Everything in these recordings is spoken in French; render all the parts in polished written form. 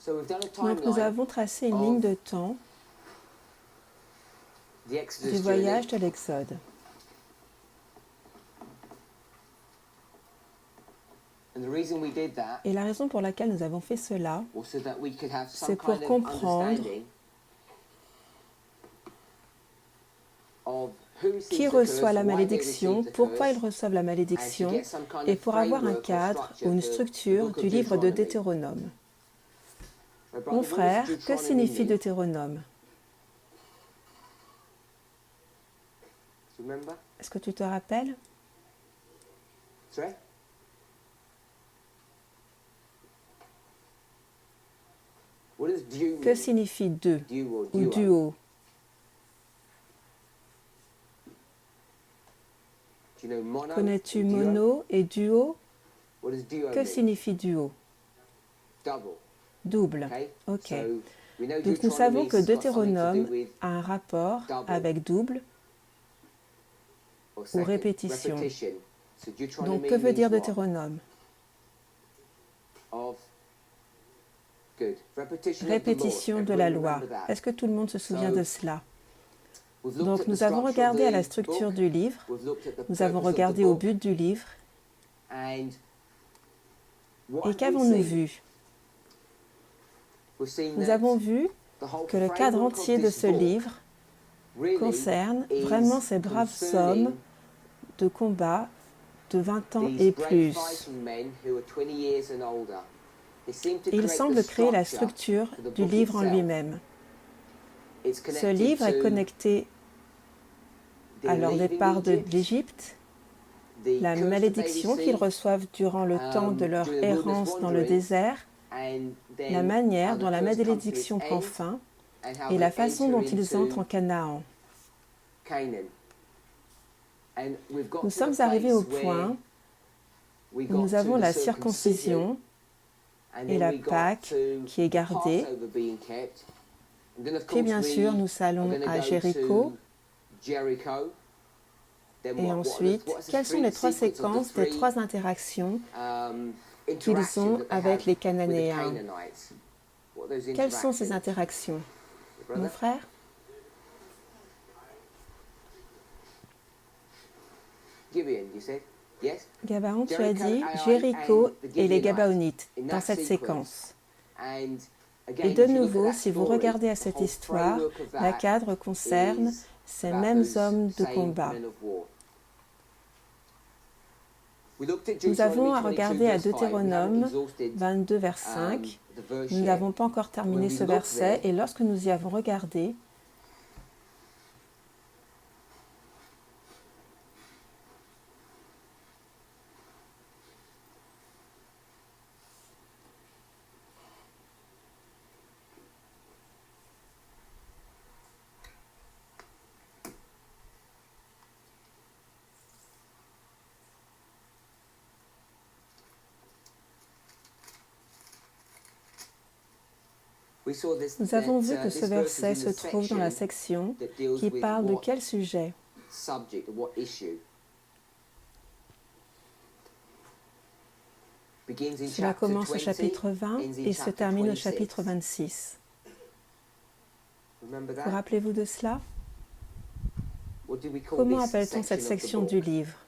Donc nous avons tracé une ligne de temps du voyage de l'Exode. Et la raison pour laquelle nous avons fait cela, c'est pour comprendre qui reçoit la malédiction, pourquoi ils reçoivent la malédiction, et pour avoir un cadre ou une structure du livre de Deutéronome. Mon frère, que signifie Deutéronome? Est-ce que tu te rappelles? Que signifie deux ou duo? Connais-tu mono et duo? Que signifie duo? Double. Ok. Donc nous savons que Deutéronome a un rapport avec double ou répétition. Donc que veut dire Deutéronome? Répétition de la loi. Est-ce que tout le monde se souvient de cela? Donc nous avons regardé à la structure du livre, nous avons regardé au but du livre, et qu'avons-nous vu? Nous avons vu que le cadre entier de ce livre concerne vraiment ces braves hommes de combat de 20 ans et plus. Il semble créer la structure du livre en lui-même. Ce livre est connecté à leur départ de l'Égypte, la malédiction qu'ils reçoivent durant le temps de leur errance dans le désert, la manière dont la malédiction prend fin et la façon dont ils entrent en Canaan. Nous sommes arrivés au point où nous avons la circoncision et la Pâque qui est gardée. Puis bien sûr, nous allons à Jéricho. Et ensuite, quelles sont les trois séquences des trois interactions qu'ils ont avec les Cananéens? Quelles sont ces interactions? Mon frère? Gabaon, tu as dit Jéricho et les Gabaonites dans cette séquence. Et de nouveau, si vous regardez à cette histoire, la cadre concerne ces mêmes hommes de combat. Nous avons à regarder à Deutéronome 22, vers 5. Nous n'avons pas encore terminé ce verset, et lorsque nous y avons regardé, nous avons vu que ce verset se trouve dans la section qui parle de quel sujet? Cela commence au chapitre 20 et se termine au chapitre 26. Vous rappelez-vous de cela? Comment appelle-t-on cette section du livre?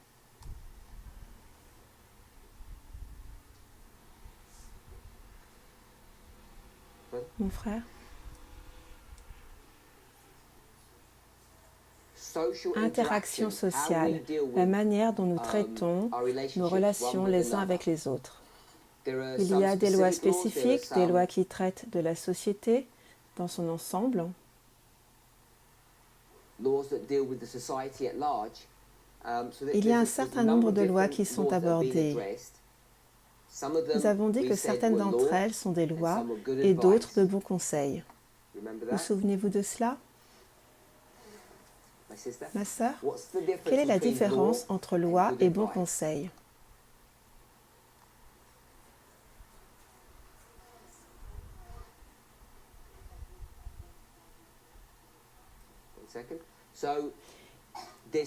Mon frère? Interaction sociale, la manière dont nous traitons nos relations les uns avec les autres. Il y a des lois spécifiques, des lois qui traitent de la société dans son ensemble. Il y a un certain nombre de lois qui sont abordées. Nous avons dit que certaines d'entre elles sont des lois et d'autres de bons conseils. Vous souvenez-vous de cela? Ma sœur, quelle est la différence entre loi et bon conseil?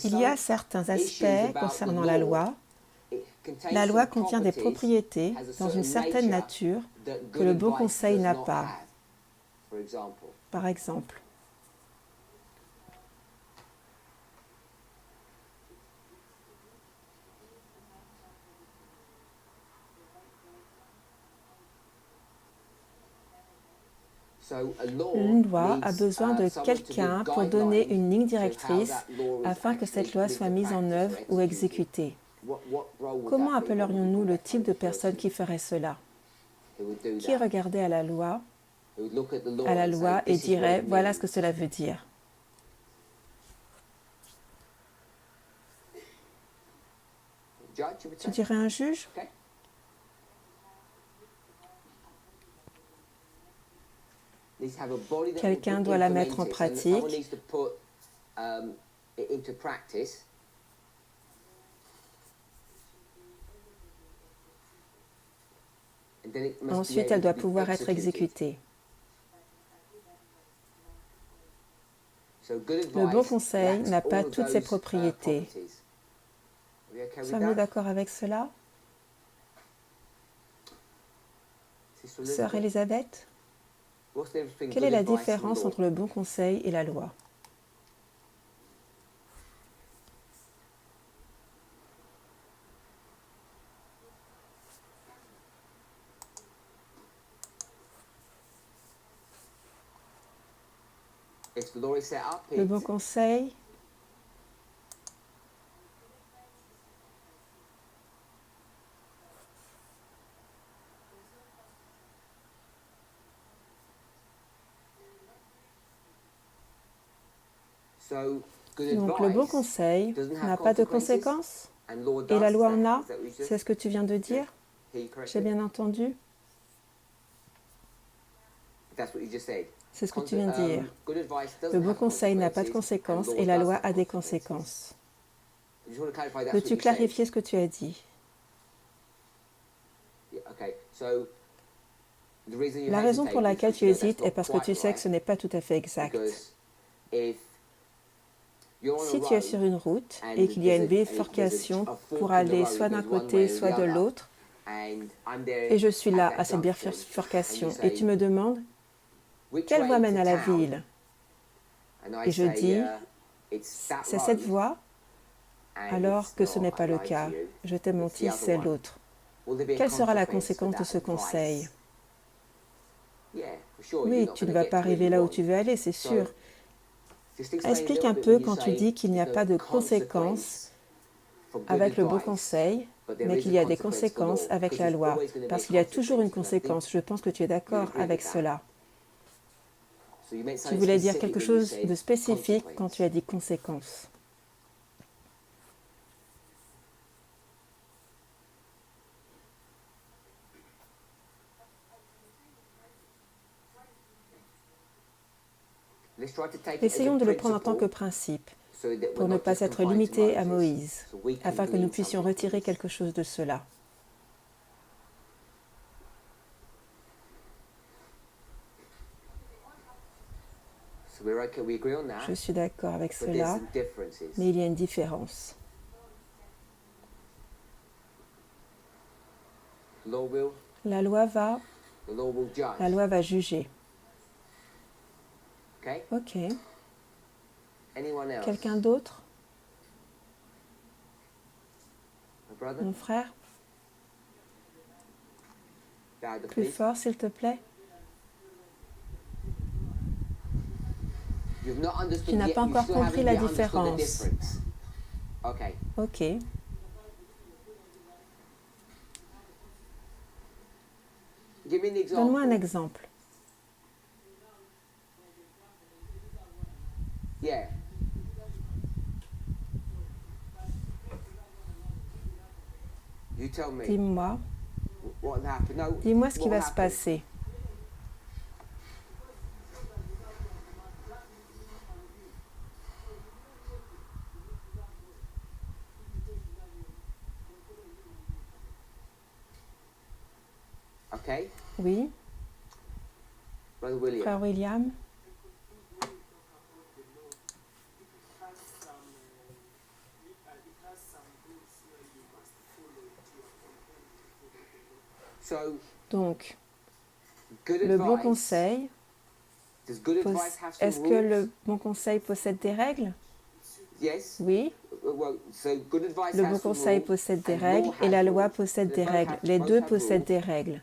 Il y a certains aspects concernant la loi La loi contient des propriétés dans une certaine nature que le bon conseil n'a pas. Par exemple, une loi a besoin de quelqu'un pour donner une ligne directrice afin que cette loi soit mise en œuvre ou exécutée. Comment appellerions-nous le type de personne qui ferait cela? Qui regardait à la loi et dirait « voilà ce que cela veut dire ». Tu dirais un juge? Quelqu'un doit la mettre en pratique. Ensuite, elle doit pouvoir être exécutée. Le bon conseil n'a pas toutes ces propriétés. Sommes-nous d'accord avec cela? Sœur Elisabeth, quelle est la différence entre le bon conseil et la loi? Le bon conseil donc le bon conseil n'a pas de conséquences et la loi en a. C'est ce que tu viens de dire? J'ai bien entendu? C'est ce que tu viens de dire. Le bon conseil n'a pas de conséquences et la loi a des conséquences. Veux-tu clarifier ce que tu as dit? La raison pour laquelle tu hésites est parce que tu sais que ce n'est pas tout à fait exact. Si tu es sur une route et qu'il y a une bifurcation pour aller soit d'un côté, soit de l'autre, et je suis là à cette bifurcation, et tu me demandes quelle voie mène à la ville? Et je dis, c'est cette voie, alors que ce n'est pas le cas. Je t'ai menti, c'est l'autre. Quelle sera la conséquence de ce conseil? Oui, tu ne vas pas arriver là où tu veux aller, c'est sûr. Explique un peu quand tu dis qu'il n'y a pas de conséquences avec le bon conseil, mais qu'il y a des conséquences avec la loi. Parce qu'il y a toujours une conséquence. Je pense que tu es d'accord avec cela. Tu voulais dire quelque chose de spécifique quand tu as dit conséquences. Essayons de le prendre en tant que principe, pour ne pas être limité à Moïse, afin que nous puissions retirer quelque chose de cela. Je suis d'accord avec cela, mais il y a une différence. La loi va juger. Ok. Quelqu'un d'autre? Mon frère? Plus fort, s'il te plaît. Tu n'as pas encore compris la différence. Ok. Donne-moi un exemple. Dis-moi. Dis-moi ce qui va se passer. Oui. Frère William. Donc, le bon conseil, est-ce que le bon conseil possède des règles? Oui. Le bon conseil possède des règles et la loi possède des règles. Les deux possèdent des règles.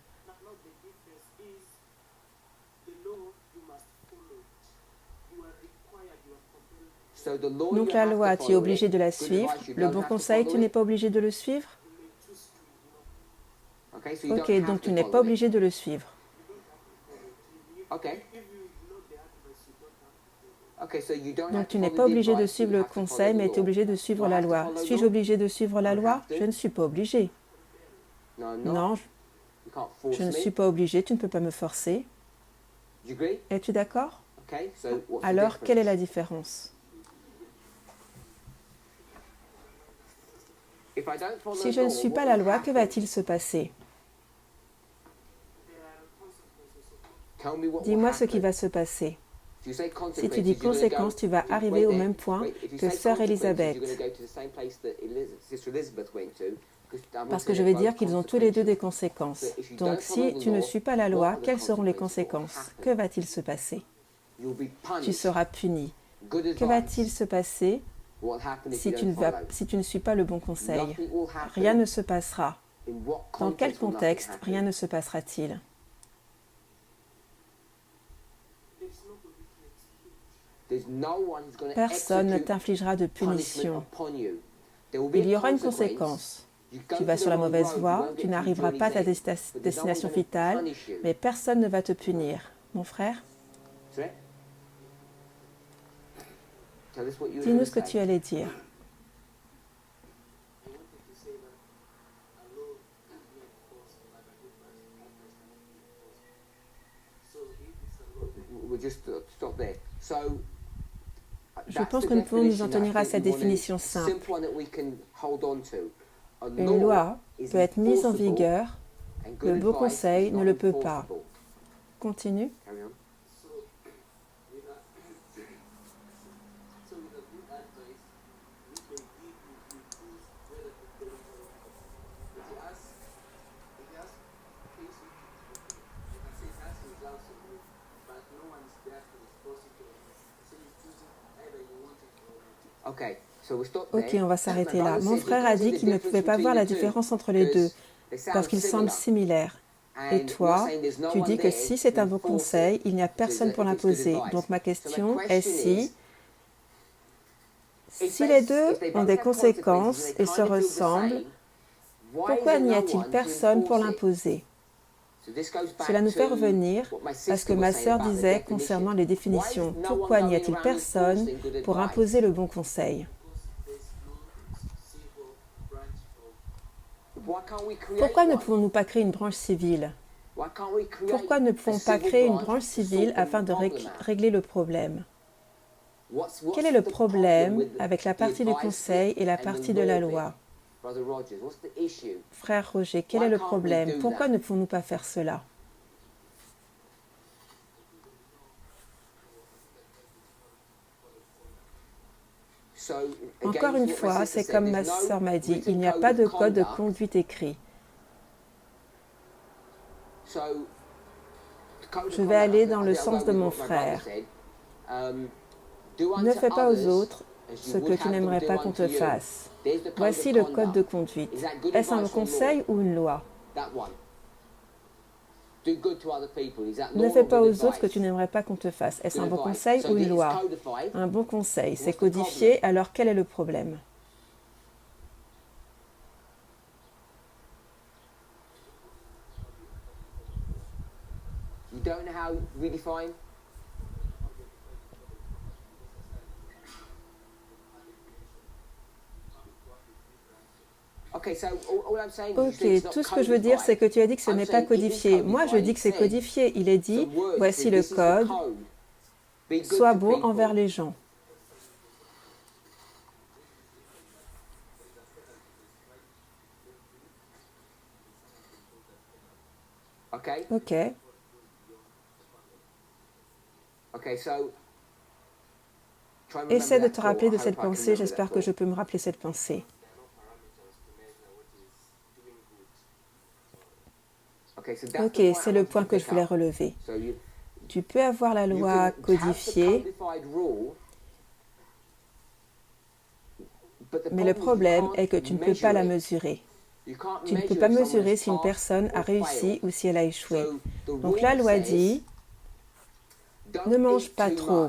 Donc la loi, tu es obligé de la suivre. Le bon conseil, tu n'es pas obligé de le suivre? Ok, donc tu n'es pas obligé de le suivre. Donc tu n'es pas obligé de suivre le conseil, mais tu es obligé de suivre la loi. Suis-je obligé de suivre la loi? Je ne suis pas obligé. Non, je ne suis pas obligé, tu ne peux pas me forcer. Es-tu d'accord? Alors, quelle est la différence? Si je ne suis pas la loi, que va-t-il se passer? Dis-moi ce qui va se passer. Si tu dis conséquence, tu vas arriver au même point que sœur Élisabeth. Parce que je vais dire qu'ils ont tous les deux des conséquences. Donc si tu ne suis pas la loi, quelles seront les conséquences? Que va-t-il se passer? Tu seras puni. Que va-t-il se passer si tu ne suis pas le bon conseil? Rien ne se passera. Dans quel contexte rien ne se passera-t-il? Personne ne t'infligera de punition. Il y aura une conséquence. Tu vas sur la mauvaise voie, tu n'arriveras pas à ta destination finale, mais personne ne va te punir. Mon frère, dis-nous ce que tu allais dire. Je pense que nous pouvons nous en tenir à cette définition simple. Une loi peut être mise en vigueur, le bon conseil ne le peut pas. Continue. Ok, on va s'arrêter là. Mon frère a dit qu'il ne pouvait pas voir la différence entre les deux, parce qu'ils semblent similaires. Et toi, tu dis que si c'est un bon conseil, il n'y a personne pour l'imposer. Donc ma question est si les deux ont des conséquences et se ressemblent, pourquoi n'y a-t-il personne pour l'imposer? Cela nous fait revenir à ce que ma sœur disait concernant les définitions. Pourquoi n'y a-t-il personne pour imposer le bon conseil? Pourquoi ne pouvons-nous pas créer une branche civile? Pourquoi ne pouvons pas créer une branche civile afin de régler le problème? Quel est le problème avec la partie du conseil et la partie de la loi? Frère Roger, quel est le problème? Pourquoi ne pouvons-nous pas faire cela? Encore une fois, c'est comme ma sœur m'a dit, il n'y a pas de code de conduite écrit. Je vais aller dans le sens de mon frère. Ne fais pas aux autres ce que tu n'aimerais pas qu'on te fasse. Voici le code de conduite. Est-ce un conseil ou une loi? Ne fais pas aux autres ce que tu n'aimerais pas qu'on te fasse. Est-ce un bon conseil ou une loi? Un bon conseil, c'est codifié, alors quel est le problème? Ok, tout ce que je veux dire, c'est que tu as dit que ce n'est pas codifié. Moi, je dis que c'est codifié. Il est dit, voici le code, sois bon envers les gens. Ok. Essaie de te rappeler de cette pensée. J'espère que je peux me rappeler cette pensée. Ok, c'est le point que je voulais relever. Tu peux avoir la loi codifiée, mais le problème est que tu ne peux pas la mesurer. Tu ne peux pas mesurer si une personne a réussi ou si elle a échoué. Donc la loi dit, ne mange pas trop.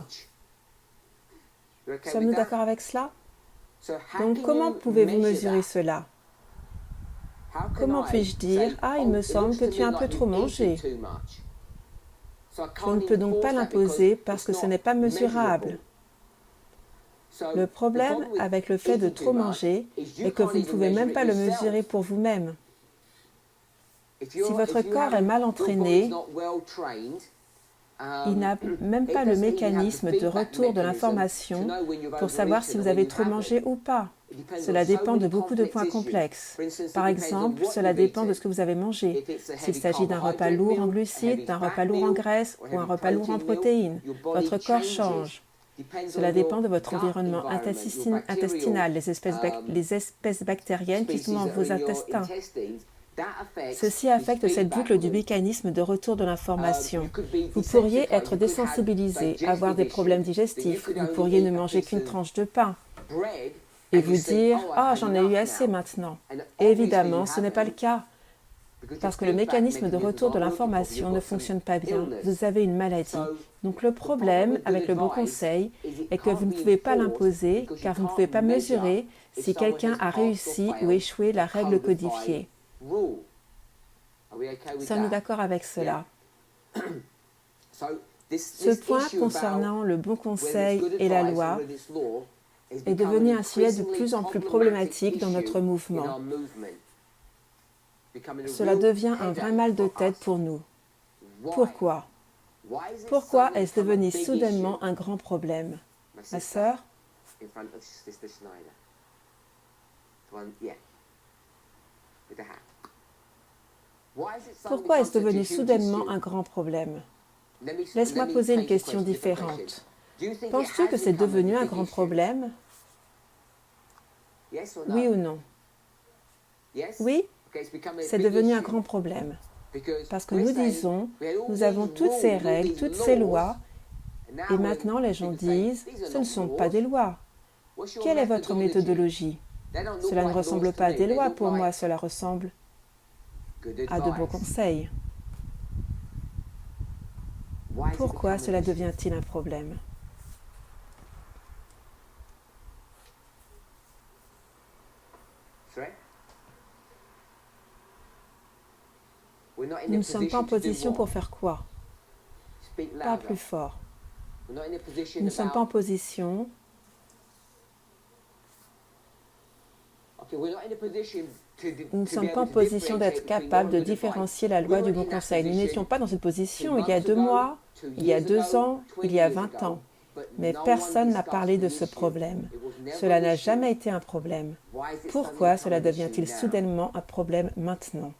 Sommes-nous d'accord avec cela? Donc comment pouvez-vous mesurer cela? Comment puis-je dire, ah, il me semble que tu as un peu trop mangé? Je ne peux donc pas l'imposer parce que ce n'est pas mesurable. Le problème avec le fait de trop manger est que vous ne pouvez même pas le mesurer pour vous-même. Si votre corps est mal entraîné, il n'a même pas le mécanisme de retour de l'information pour savoir si vous avez trop mangé ou pas. Cela dépend de beaucoup de points complexes. Par exemple, cela dépend de ce que vous avez mangé. S'il s'agit d'un repas lourd en glucides, d'un repas lourd en graisse ou un repas lourd en protéines, votre corps change. Cela dépend de votre environnement intestinal, les espèces bactériennes qui sont dans vos intestins. Ceci affecte cette boucle du mécanisme de retour de l'information. Vous pourriez être désensibilisé, avoir des problèmes digestifs, vous pourriez ne manger qu'une tranche de pain et vous dire « Ah, j'en ai eu assez maintenant ». Évidemment, ce n'est pas le cas, parce que le mécanisme de retour de l'information ne fonctionne pas bien. Vous avez une maladie. Donc le problème avec le bon conseil est que vous ne pouvez pas l'imposer, car vous ne pouvez pas mesurer si quelqu'un a réussi ou échoué la règle codifiée. Sommes-nous d'accord avec cela? Ce point concernant le bon conseil et la loi est devenu un sujet de plus en plus problématique dans notre mouvement. Cela devient un vrai mal de tête pour nous. Pourquoi? Pourquoi est-ce devenu soudainement un grand problème? Ma sœur? Pourquoi est-ce devenu soudainement un grand problème? Laisse-moi poser une question différente. Penses-tu que c'est devenu un grand problème? Oui ou non? Oui, c'est devenu un grand problème. Parce que nous disons, nous avons toutes ces règles, toutes ces lois, et maintenant les gens disent, ce ne sont pas des lois. Quelle est votre méthodologie? Cela ne ressemble pas à des lois pour moi, cela ressemble à de bons conseils. Pourquoi cela devient-il un problème? Nous ne sommes pas en position pour faire quoi? Pas plus fort. Nous ne sommes pas en position... Nous ne sommes pas en position d'être capables de différencier la loi du bon conseil. Nous n'étions pas dans cette position il y a 2 mois, il y a 2 ans, il y a 20 ans. Mais personne n'a parlé de ce problème. Cela n'a jamais été un problème. Pourquoi cela devient-il soudainement un problème maintenant?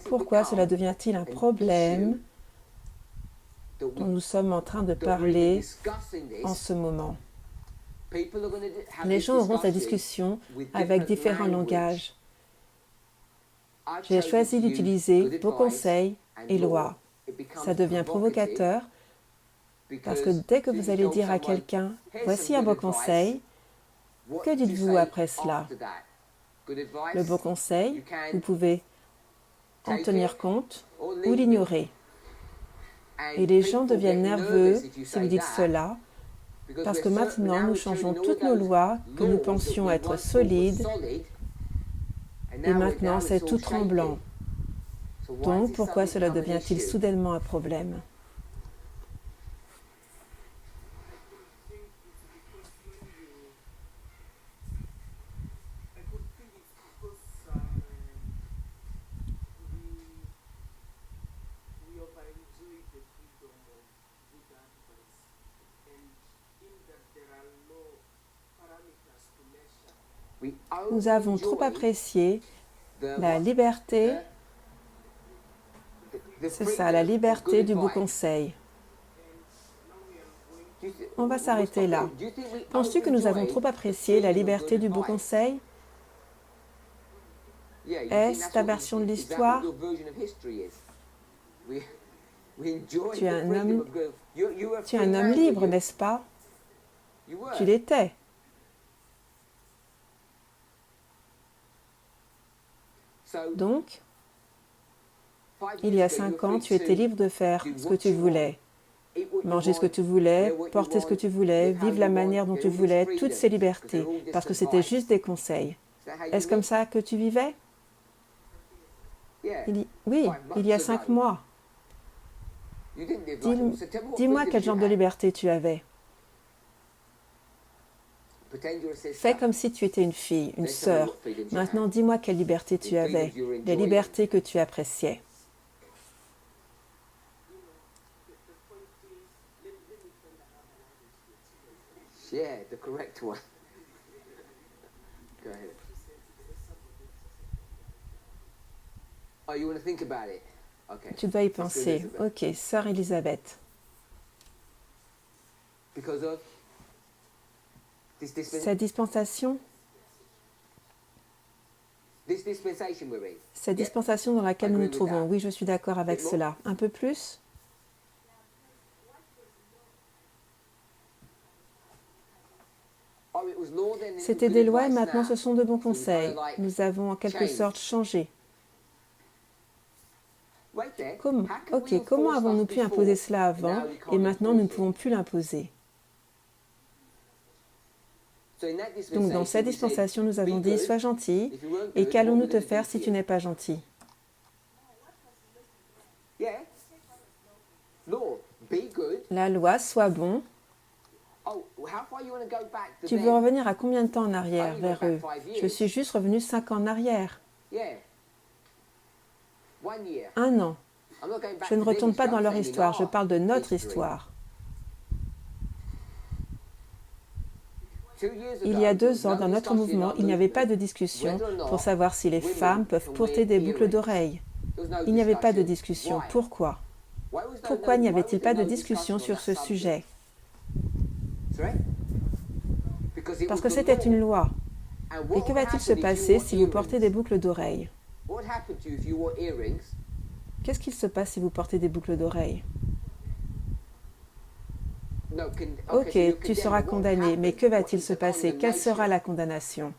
Pourquoi cela devient-il un problème dont nous sommes en train de parler en ce moment? Les gens auront cette discussion avec différents langages. J'ai choisi d'utiliser vos conseils et lois. Ça devient provocateur parce que dès que vous allez dire à quelqu'un « Voici un beau conseil », que dites-vous après cela? Le beau conseil, vous pouvez en tenir compte ou l'ignorer. Et les gens deviennent nerveux si vous dites cela, parce que maintenant nous changeons toutes nos lois que nous pensions être solides, et maintenant c'est tout tremblant. Donc pourquoi cela devient-il soudainement un problème? Nous avons trop apprécié la liberté, c'est ça, la liberté du bon conseil. On va s'arrêter là. Penses-tu que nous avons trop apprécié la liberté du beau conseil? Est-ce ta version de l'histoire? Tu es un homme libre, n'est-ce pas? Tu l'étais. Donc, il y a 5 ans, tu étais libre de faire ce que tu voulais, manger ce que tu voulais, porter ce que tu voulais, vivre la manière dont tu voulais, toutes ces libertés, parce que c'était juste des conseils. Est-ce comme ça que tu vivais? Oui, il y a 5 mois. Dis-moi quel genre de liberté tu avais. Fais comme si tu étais une fille, une sœur. Maintenant, dis-moi quelle liberté tu avais, les libertés que tu appréciais. Yeah, the correct one. Go ahead. Oh, you want to think about it? Okay. Tu dois y penser. Ok, sœur Elisabeth. Because of Cette dispensation, cette dispensation dans laquelle nous nous trouvons, oui, je suis d'accord avec cela. Un peu plus? C'était des lois et maintenant ce sont de bons conseils. Nous avons en quelque sorte changé. Comment avons-nous pu imposer cela avant et maintenant nous ne pouvons plus l'imposer? Donc dans cette dispensation, nous avons dit « Sois gentil » et « Qu'allons-nous te faire si tu n'es pas gentil ?» La loi « Sois bon ». Tu veux revenir à combien de temps en arrière vers eux? Je suis juste revenu 5 ans en arrière. 1 an. Je ne retourne pas dans leur histoire, je parle de notre histoire. Il y a 2 ans, dans notre mouvement, il n'y avait pas de discussion pour savoir si les femmes peuvent porter des boucles d'oreilles. Il n'y avait pas de discussion. Pourquoi? Pourquoi n'y avait-il pas de discussion sur ce sujet? Parce que c'était une loi. Et que va-t-il se passer si vous portez des boucles d'oreilles? Qu'est-ce qu'il se passe si vous portez des boucles d'oreilles? Ok, tu seras condamné, mais que va-t-il se passer? Quelle sera la condamnation?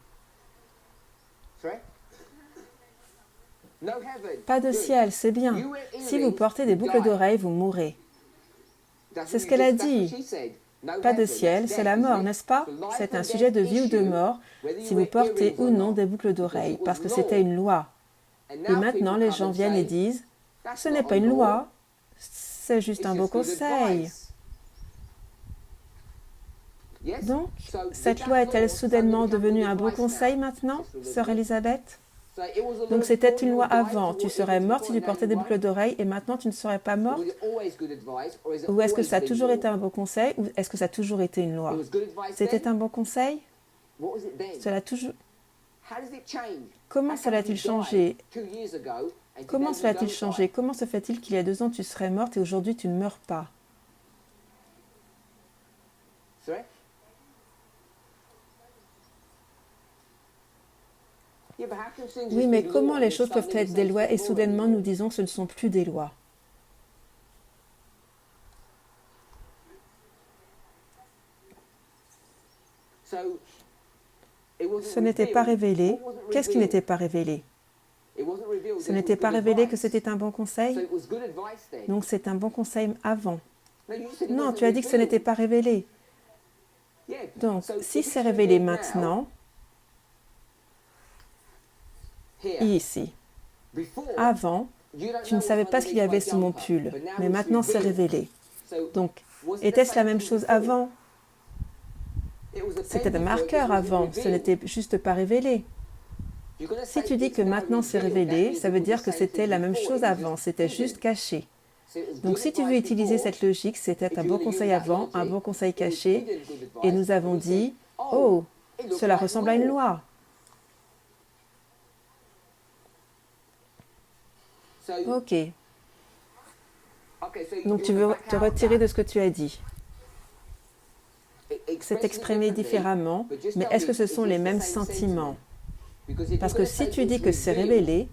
Pas de ciel, c'est bien. Si vous portez des boucles d'oreilles, vous mourrez. C'est ce qu'elle a dit. Pas de ciel, c'est la mort, n'est-ce pas? C'est un sujet de vie ou de mort, si vous portez ou non des boucles d'oreilles, parce que c'était une loi. Et maintenant, les gens viennent et disent, ce n'est pas une loi, c'est juste un beau conseil. Donc, cette loi est-elle soudainement devenue un bon conseil maintenant, sœur Elisabeth? Donc c'était une loi avant, tu serais morte si tu portais des boucles d'oreilles et maintenant tu ne serais pas morte? Ou est-ce que ça a toujours été un bon conseil ou est-ce que ça a toujours été une loi? C'était un bon conseil? Cela a toujours... Comment cela a-t-il changé? Comment cela a-t-il changé? Comment se fait-il qu'il y a 2 ans tu serais morte et aujourd'hui tu ne meurs pas? Oui, mais comment les choses peuvent être des lois et soudainement nous disons que ce ne sont plus des lois? Ce n'était pas révélé. Qu'est-ce qui n'était pas révélé? Ce n'était pas révélé que c'était un bon conseil? Donc c'est un bon conseil avant. Non, tu as dit que ce n'était pas révélé. Donc, si c'est révélé maintenant, ici, avant, tu ne savais pas ce qu'il y avait sous mon pull, mais maintenant c'est révélé. Donc, était-ce la même chose avant? C'était un marqueur avant, ce n'était juste pas révélé. Si tu dis que maintenant c'est révélé, ça veut dire que c'était la même chose avant, c'était juste caché. Donc si tu veux utiliser cette logique, c'était un bon conseil avant, un bon conseil caché, et nous avons dit, oh, cela ressemble à une loi. Ok. Donc tu veux te retirer de ce que tu as dit. c'est exprimé différemment, mais est-ce que ce sont les mêmes sentiments? Parce que si tu dis que c'est révélé,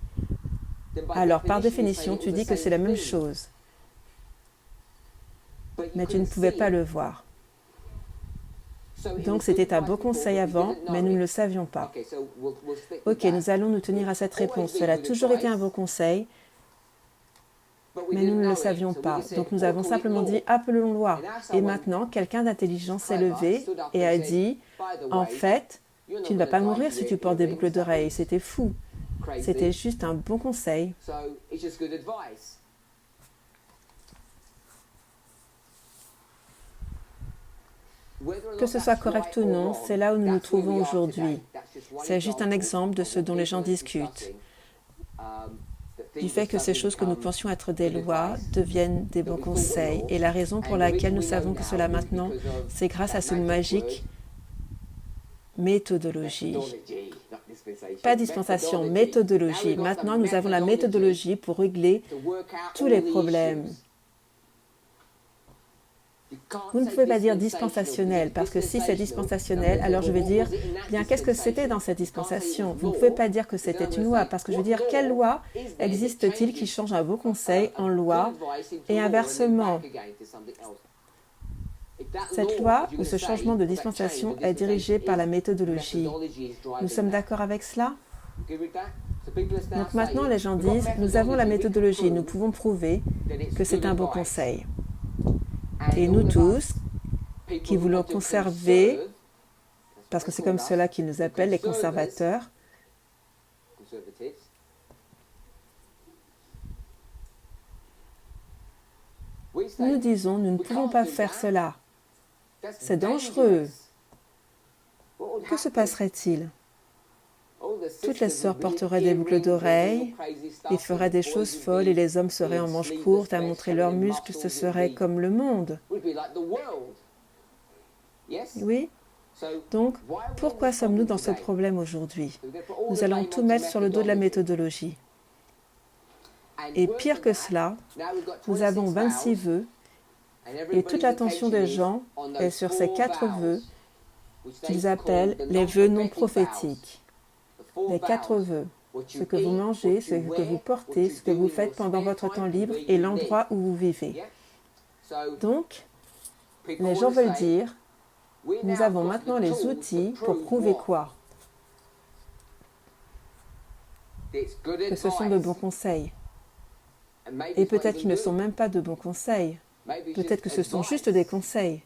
alors par définition, tu dis que c'est la même chose. Mais tu ne pouvais pas le voir. Donc c'était un beau conseil avant, mais nous ne le savions pas. Ok, nous allons nous tenir à cette réponse. Cela a toujours été un bon conseil, mais nous ne le savions pas. Donc nous avons simplement dit « appelons-le ». Et maintenant, quelqu'un d'intelligent s'est levé et a dit « en fait, tu ne vas pas mourir si tu portes des boucles d'oreilles. » C'était fou. C'était juste un bon conseil. Que ce soit correct ou non, c'est là où nous nous trouvons aujourd'hui. C'est juste un exemple de ce dont les gens discutent. Du fait que ces choses que nous pensions être des lois deviennent des bons conseils. Et la raison pour laquelle nous savons que cela maintenant, c'est grâce à ce mot magique, méthodologie. Pas dispensation, méthodologie. Maintenant, nous avons la méthodologie pour régler tous les problèmes. Vous ne pouvez pas dire dispensationnel, parce que si c'est dispensationnel, alors je vais dire, bien, qu'est-ce que c'était dans cette dispensation? Vous ne pouvez pas dire que c'était une loi, parce que je veux dire, quelle loi existe-t-il qui change un beau conseil en loi et inversement? Cette loi ou ce changement de dispensation est dirigé par la méthodologie. Nous sommes d'accord avec cela? Donc maintenant, les gens disent, nous avons la méthodologie, nous pouvons prouver que c'est un bon conseil. Et nous tous, qui voulons conserver, parce que c'est comme cela qu'ils nous appellent, les conservateurs, nous disons, nous ne pouvons pas faire cela. C'est dangereux. Que se passerait-il? Toutes les sœurs porteraient des boucles d'oreilles et feraient des choses folles et les hommes seraient en manches courtes à montrer leurs muscles, ce serait comme le monde. Oui? Donc, pourquoi sommes-nous dans ce problème aujourd'hui? Nous allons tout mettre sur le dos de la méthodologie. Et pire que cela, nous avons 26 vœux et toute l'attention des gens est sur ces 4 vœux qu'ils appellent les vœux non prophétiques. Les 4 vœux, ce que vous mangez, ce que vous portez, ce que vous faites pendant votre temps libre et l'endroit où vous vivez. Donc, les gens veulent dire, nous avons maintenant les outils pour prouver quoi? Que ce sont de bons conseils. Et peut-être qu'ils ne sont même pas de bons conseils. Peut-être que ce sont juste des conseils.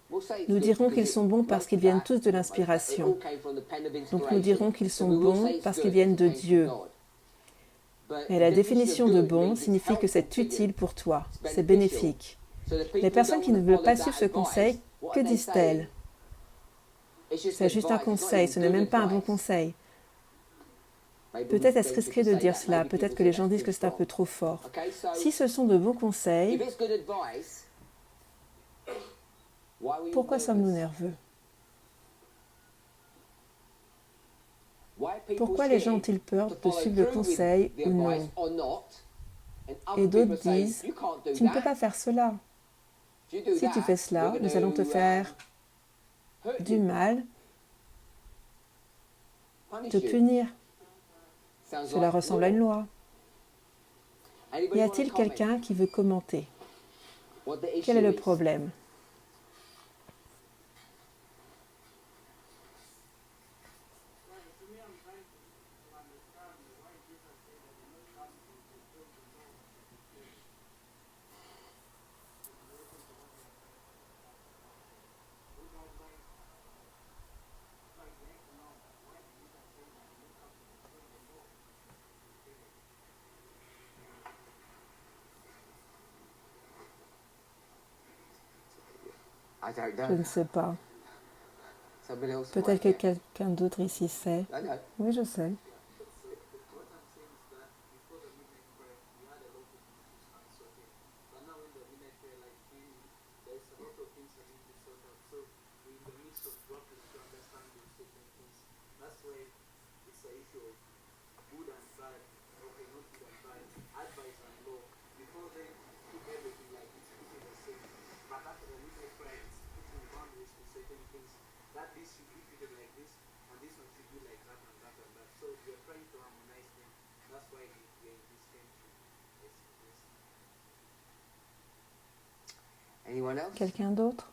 Nous dirons qu'ils sont bons parce qu'ils viennent tous de l'inspiration. Donc nous dirons qu'ils sont bons parce qu'ils viennent de Dieu. Mais la définition de bon signifie que c'est utile pour toi, c'est bénéfique. Les personnes qui ne veulent pas suivre ce conseil, que disent-elles? C'est juste un conseil, ce n'est même pas un bon conseil. Peut-être est-ce risqué de dire cela, peut-être que les gens disent que c'est un peu trop fort. Si ce sont de bons conseils, pourquoi sommes-nous nerveux? Pourquoi les gens ont-ils peur de suivre le conseil ou non? Et d'autres disent, tu ne peux pas faire cela. Si tu fais cela, nous allons te faire du mal, te punir. Cela ressemble à une loi. Y a-t-il quelqu'un qui veut commenter? Quel est le problème? Je ne sais pas. Peut-être que quelqu'un d'autre ici sait. Oui, je sais. Anyone else? Quelqu'un d'autre?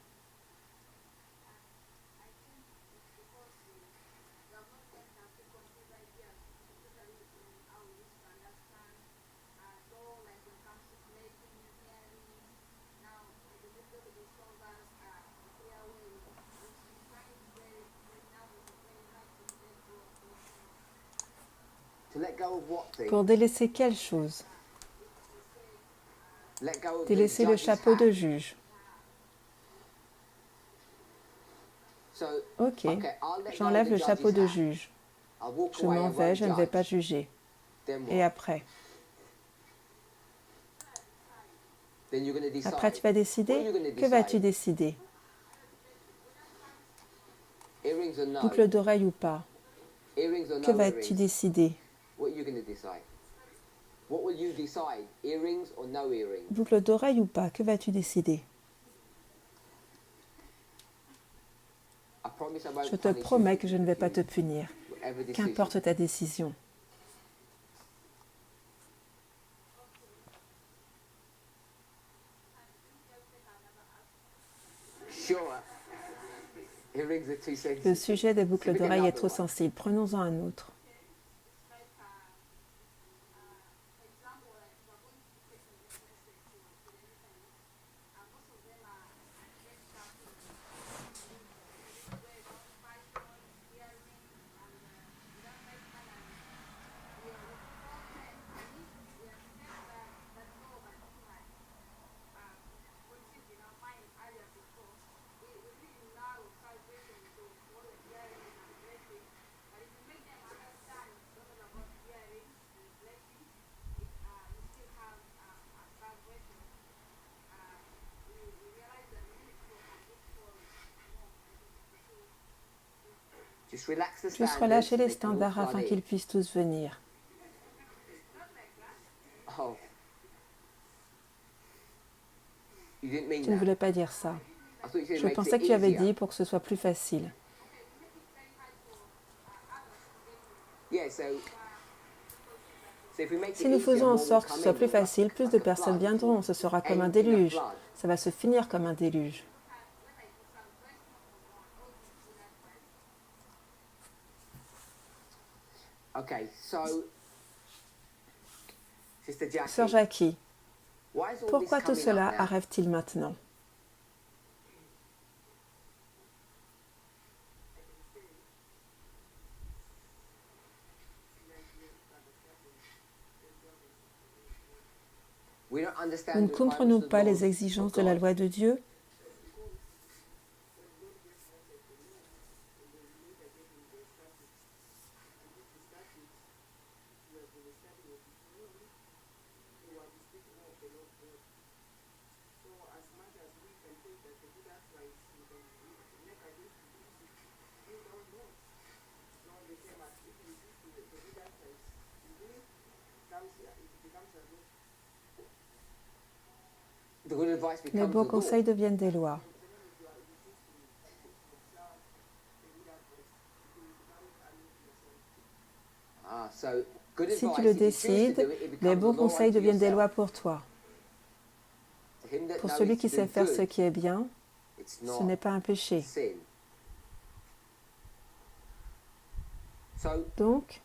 To let go of what thing? Pour délaisser quelle chose? Let go of Délaisser the le judge's chapeau de hat. juge. So, Ok, okay, I'll let go of j'enlève the le judge's chapeau de hat. juge. I'll walk Je away, m'en I vais, won't je ne vais pas judge. juger. Then Et what? après? Then you're going to decide. Après, tu vas What are décider? you going to Que vas-tu decide? décider? Earrings or no? Boucle d'oreille ou pas? Earrings or Que no vas-tu earrings? décider? What are you going to decide? What will you decide? Earrings or no earrings? Boucle d'oreille ou pas? Que vas-tu décider? I promise I won't Je te punish promets you. que je ne vais pas te punir. Whatever decision. Qu'importe ta décision. Sure. Earrings are too Le sensitive. sujet des boucles Pick d'oreille est another trop one. sensible. Prenons-en un autre. Just relax the Juste standards relâcher so les they can all standards flood afin in. qu'ils puissent tous venir. Oh. You didn't mean Tu ne that. voulais pas dire ça. I thought you said it Je makes pensais it que tu avais easier. dit pour que ce soit plus facile. Yeah, so if we make Si it nous easier, faisons en more will sorte que come ce soit in. plus facile, plus Like de a personnes flood. viendront. Ce sera comme un End in a déluge. flood. Ça va se finir comme un déluge. Okay, so Sister Jackie, Sœur Jackie, why is all pourquoi this tout coming cela up now? arrive-t-il maintenant? We don't understand Nous ne the comprenons requirements of pas the les laws exigences of de la God. loi de Dieu. The good advice Les becomes bons the law. conseils deviennent des lois. Ah, so good Si tu advice, le if you choose to décides, do it, it les becomes bons a law conseils unto deviennent des yourself. lois pour toi. To him that Pour knoweth celui to qui do sait faire ce good, qui est bien, it's ce not n'est pas un péché. sin. So, Donc,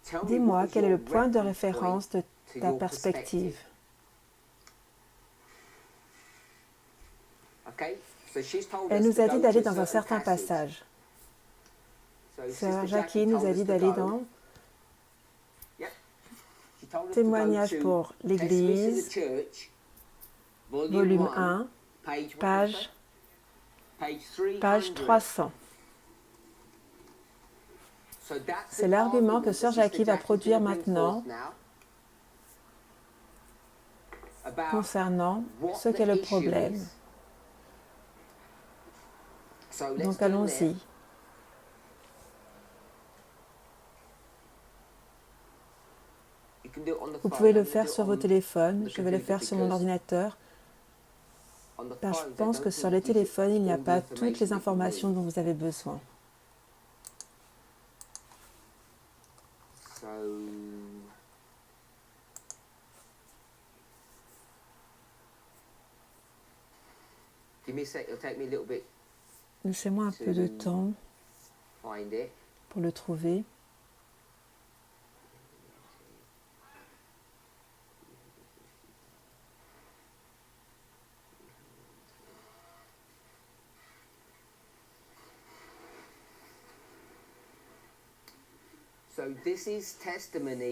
tell me dis-moi what is quel est your le point de reference point référence de to ta your perspective. Okay? So she's told Elle us nous to a go dit to d'aller a dans un certain certain passage. passage. So Sœur Sister Jackie nous told a us dit to d'aller go. dans Yep. She told us Témoignage to go pour to Testaments in the l'Église, Church, volume 1, 1, page, page, page 300. page 300. So that's C'est the l'argument argument que that Sœur Sister Jackie va Jackie's produire gonna bring maintenant forth now about concernant what ce the qu'est le issue problème. is. So let's Donc turn allons-y. there. You can do it on the Vous phone. pouvez I'm le gonna faire do it sur vos on téléphones, the je vais le computer faire sur mon because ordinateur. Car je pense que sur le téléphone, il n'y a pas toutes les informations dont vous avez besoin. Laissez-moi un peu de temps pour le trouver.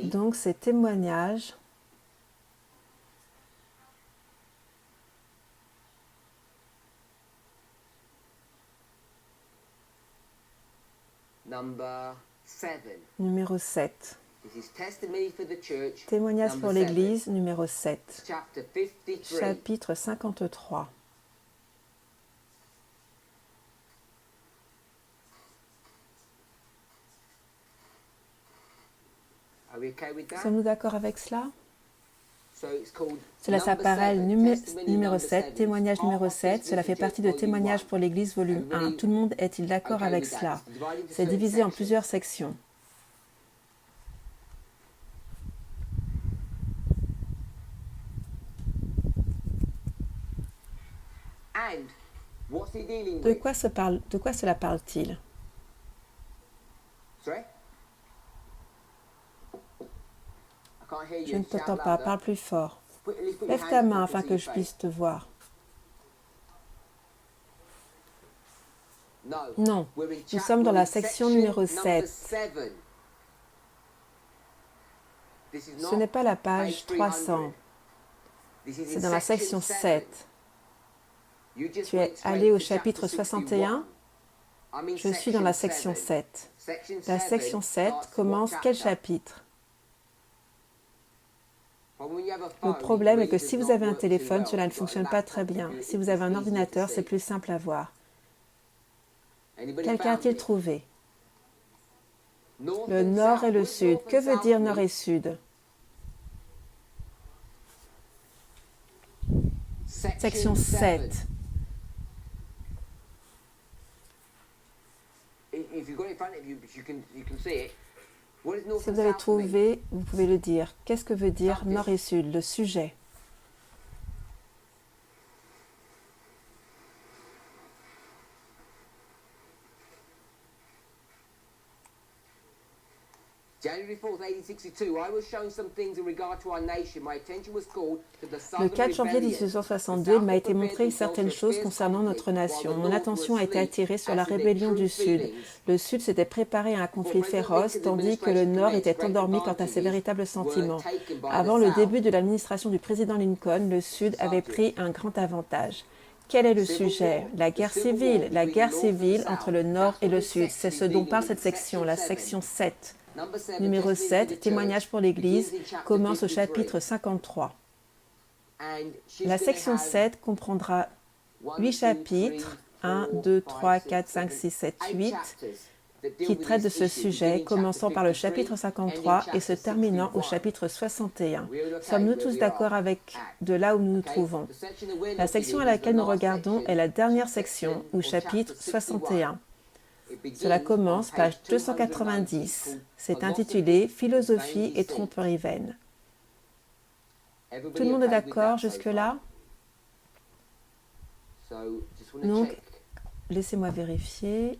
Donc, ces témoignages numéro 7. Témoignage pour l'Église, numéro 7. Chapitre 53. Sommes-nous d'accord avec cela? Cela s'appelle numéro 7, témoignage numéro 7. Cela fait partie de Témoignages pour l'Église, volume 1. Tout le monde est-il d'accord avec cela? C'est divisé en plusieurs sections. De quoi cela parle-t-il? Je ne t'entends pas, parle plus fort. Lève ta main afin que je puisse te voir. Non, nous sommes dans la section numéro 7. Ce n'est pas la page 300. C'est dans la section 7. Tu es allé au chapitre 61? Je suis dans la section 7. La section 7 commence quel chapitre? Le problème est que si vous avez un téléphone, cela ne fonctionne pas très bien. Si vous avez un ordinateur, c'est plus simple à voir. Quelqu'un a-t-il trouvé? Le nord et le sud. Que veut dire nord et sud? Section 7. Si vous avez trouvé, vous pouvez le dire. Qu'est-ce que veut dire nord et sud? Le sujet. Le 4 janvier 1862, il m'a été montré certaines choses concernant notre nation. Mon attention a été attirée sur la rébellion du Sud. Le Sud s'était préparé à un conflit féroce, tandis que le Nord était endormi quant à ses véritables sentiments. Avant le début de l'administration du président Lincoln, le Sud avait pris un grand avantage. Quel est le sujet? La guerre civile entre le Nord et le Sud. C'est ce dont parle cette section, la section 7. Numéro 7, témoignage pour l'Église, commence au chapitre 53. La section 7 comprendra 8 chapitres, 1, 2, 3, 4, 5, 6, 7, 8, qui traitent de ce sujet, commençant par le chapitre 53 et se terminant au chapitre 61. Sommes-nous tous d'accord avec de là où nous nous trouvons? La section à laquelle nous regardons est la dernière section, ou chapitre 61. Cela commence page 290. C'est intitulé « Philosophie et tromperie vaine ». Tout le monde est d'accord jusque-là? Donc, laissez-moi vérifier.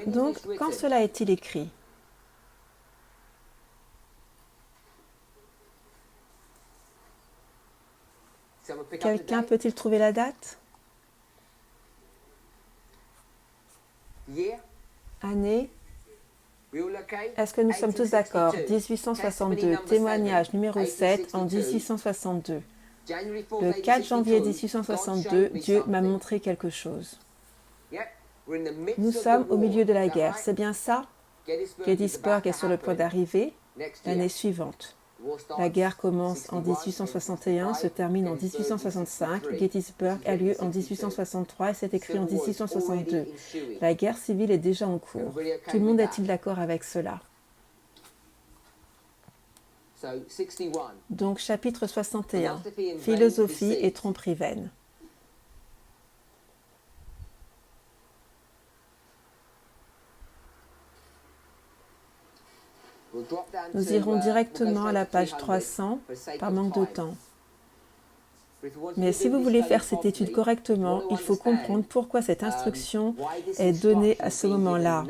Donc, quand cela est-il écrit? Quelqu'un peut-il trouver la date? Année? Est-ce que nous sommes tous d'accord? 1862, témoignage numéro 7 en 1862. Le 4 janvier 1862, Dieu m'a montré quelque chose. Nous sommes au milieu de la guerre, c'est bien ça? Gettysburg est sur le point d'arriver l'année suivante. La guerre commence en 1861, se termine en 1865. Gettysburg a lieu en 1863 et s'est écrit en 1862. La guerre civile est déjà en cours. Tout le monde est-il d'accord avec cela? Donc, chapitre 61, philosophie et tromperie vaine. Nous irons directement à la page 300 par manque de temps. Mais si vous voulez faire cette étude correctement, il faut comprendre pourquoi cette instruction est donnée à ce moment-là,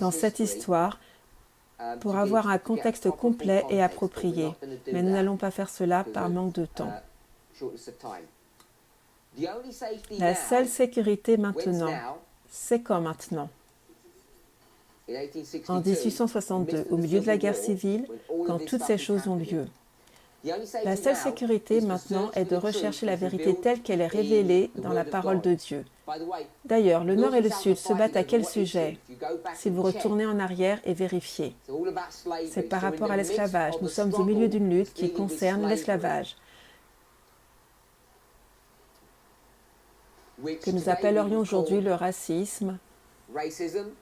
dans cette histoire, pour avoir un contexte complet et approprié. Mais nous n'allons pas faire cela par manque de temps. La seule sécurité maintenant, c'est quand maintenant? En 1862, au milieu de la guerre civile, quand toutes ces choses ont lieu. La seule sécurité maintenant est de rechercher la vérité telle qu'elle est révélée dans la parole de Dieu. D'ailleurs, le Nord et le Sud se battent à quel sujet? Si vous retournez en arrière et vérifiez. C'est par rapport à l'esclavage. Nous sommes au milieu d'une lutte qui concerne l'esclavage, que nous appellerions aujourd'hui le racisme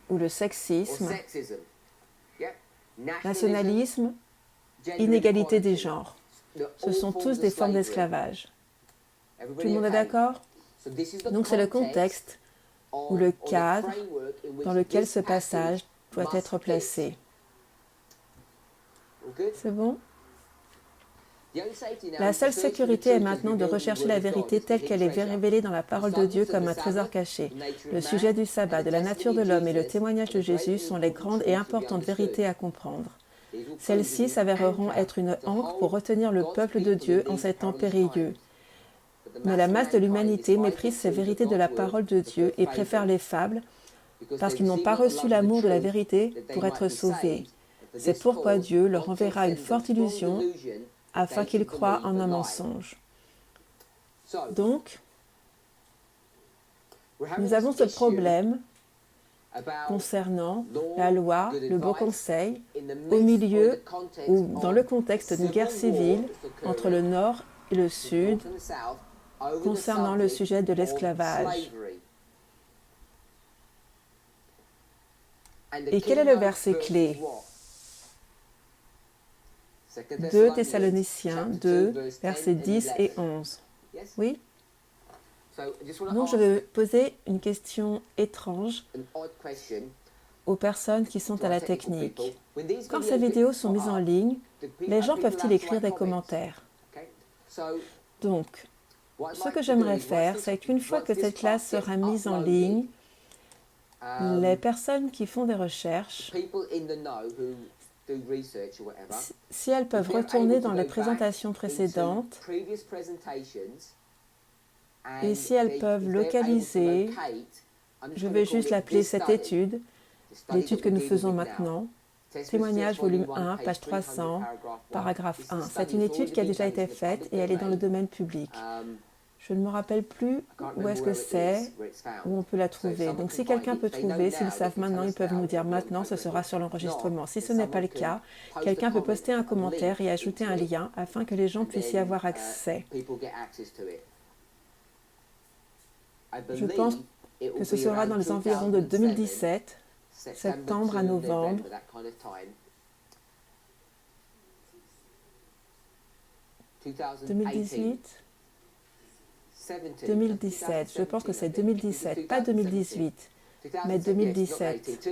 ou le sexisme, nationalisme, inégalité des genres. Ce sont tous des formes d'esclavage. Tout le monde est d'accord? Donc c'est le contexte ou le cadre dans lequel ce passage doit être placé. C'est bon? La seule sécurité est maintenant de rechercher la vérité telle qu'elle est révélée dans la parole de Dieu comme un trésor caché. Le sujet du sabbat, de la nature de l'homme et le témoignage de Jésus sont les grandes et importantes vérités à comprendre. Celles-ci s'avéreront être une ancre pour retenir le peuple de Dieu en ces temps périlleux. Mais la masse de l'humanité méprise ces vérités de la parole de Dieu et préfère les fables parce qu'ils n'ont pas reçu l'amour de la vérité pour être sauvés. C'est pourquoi Dieu leur enverra une forte illusion afin qu'ils croient en un mensonge. Donc, nous avons ce problème concernant la loi, le bon conseil, au milieu ou dans le contexte d'une guerre civile entre le Nord et le Sud, concernant le sujet de l'esclavage. Et quel est le verset clé? 2 Thessaloniciens 2, versets 10 et 11. Oui? Donc, je vais poser une question étrange aux personnes qui sont à la technique. Quand ces vidéos sont mises en ligne, les gens peuvent-ils écrire des commentaires? Donc, ce que j'aimerais faire, c'est qu'une fois que cette classe sera mise en ligne, les personnes qui font des recherches, si elles peuvent retourner dans les présentations précédentes et si elles peuvent localiser, je vais juste l'appeler cette étude, l'étude que nous faisons maintenant, témoignage volume 1, page 300, paragraphe 1. C'est une étude qui a déjà été faite et elle est dans le domaine public. Je ne me rappelle plus où est-ce que c'est, où on peut la trouver. Donc si quelqu'un peut trouver, s'ils le savent maintenant, ils peuvent nous dire maintenant, ce sera sur l'enregistrement. Si ce n'est pas le cas, quelqu'un peut poster un commentaire et ajouter un lien afin que les gens puissent y avoir accès. Je pense que ce sera dans les environs de 2017, septembre à novembre. 2018 2017, je pense que c'est 2017, pas 2018, mais 2017.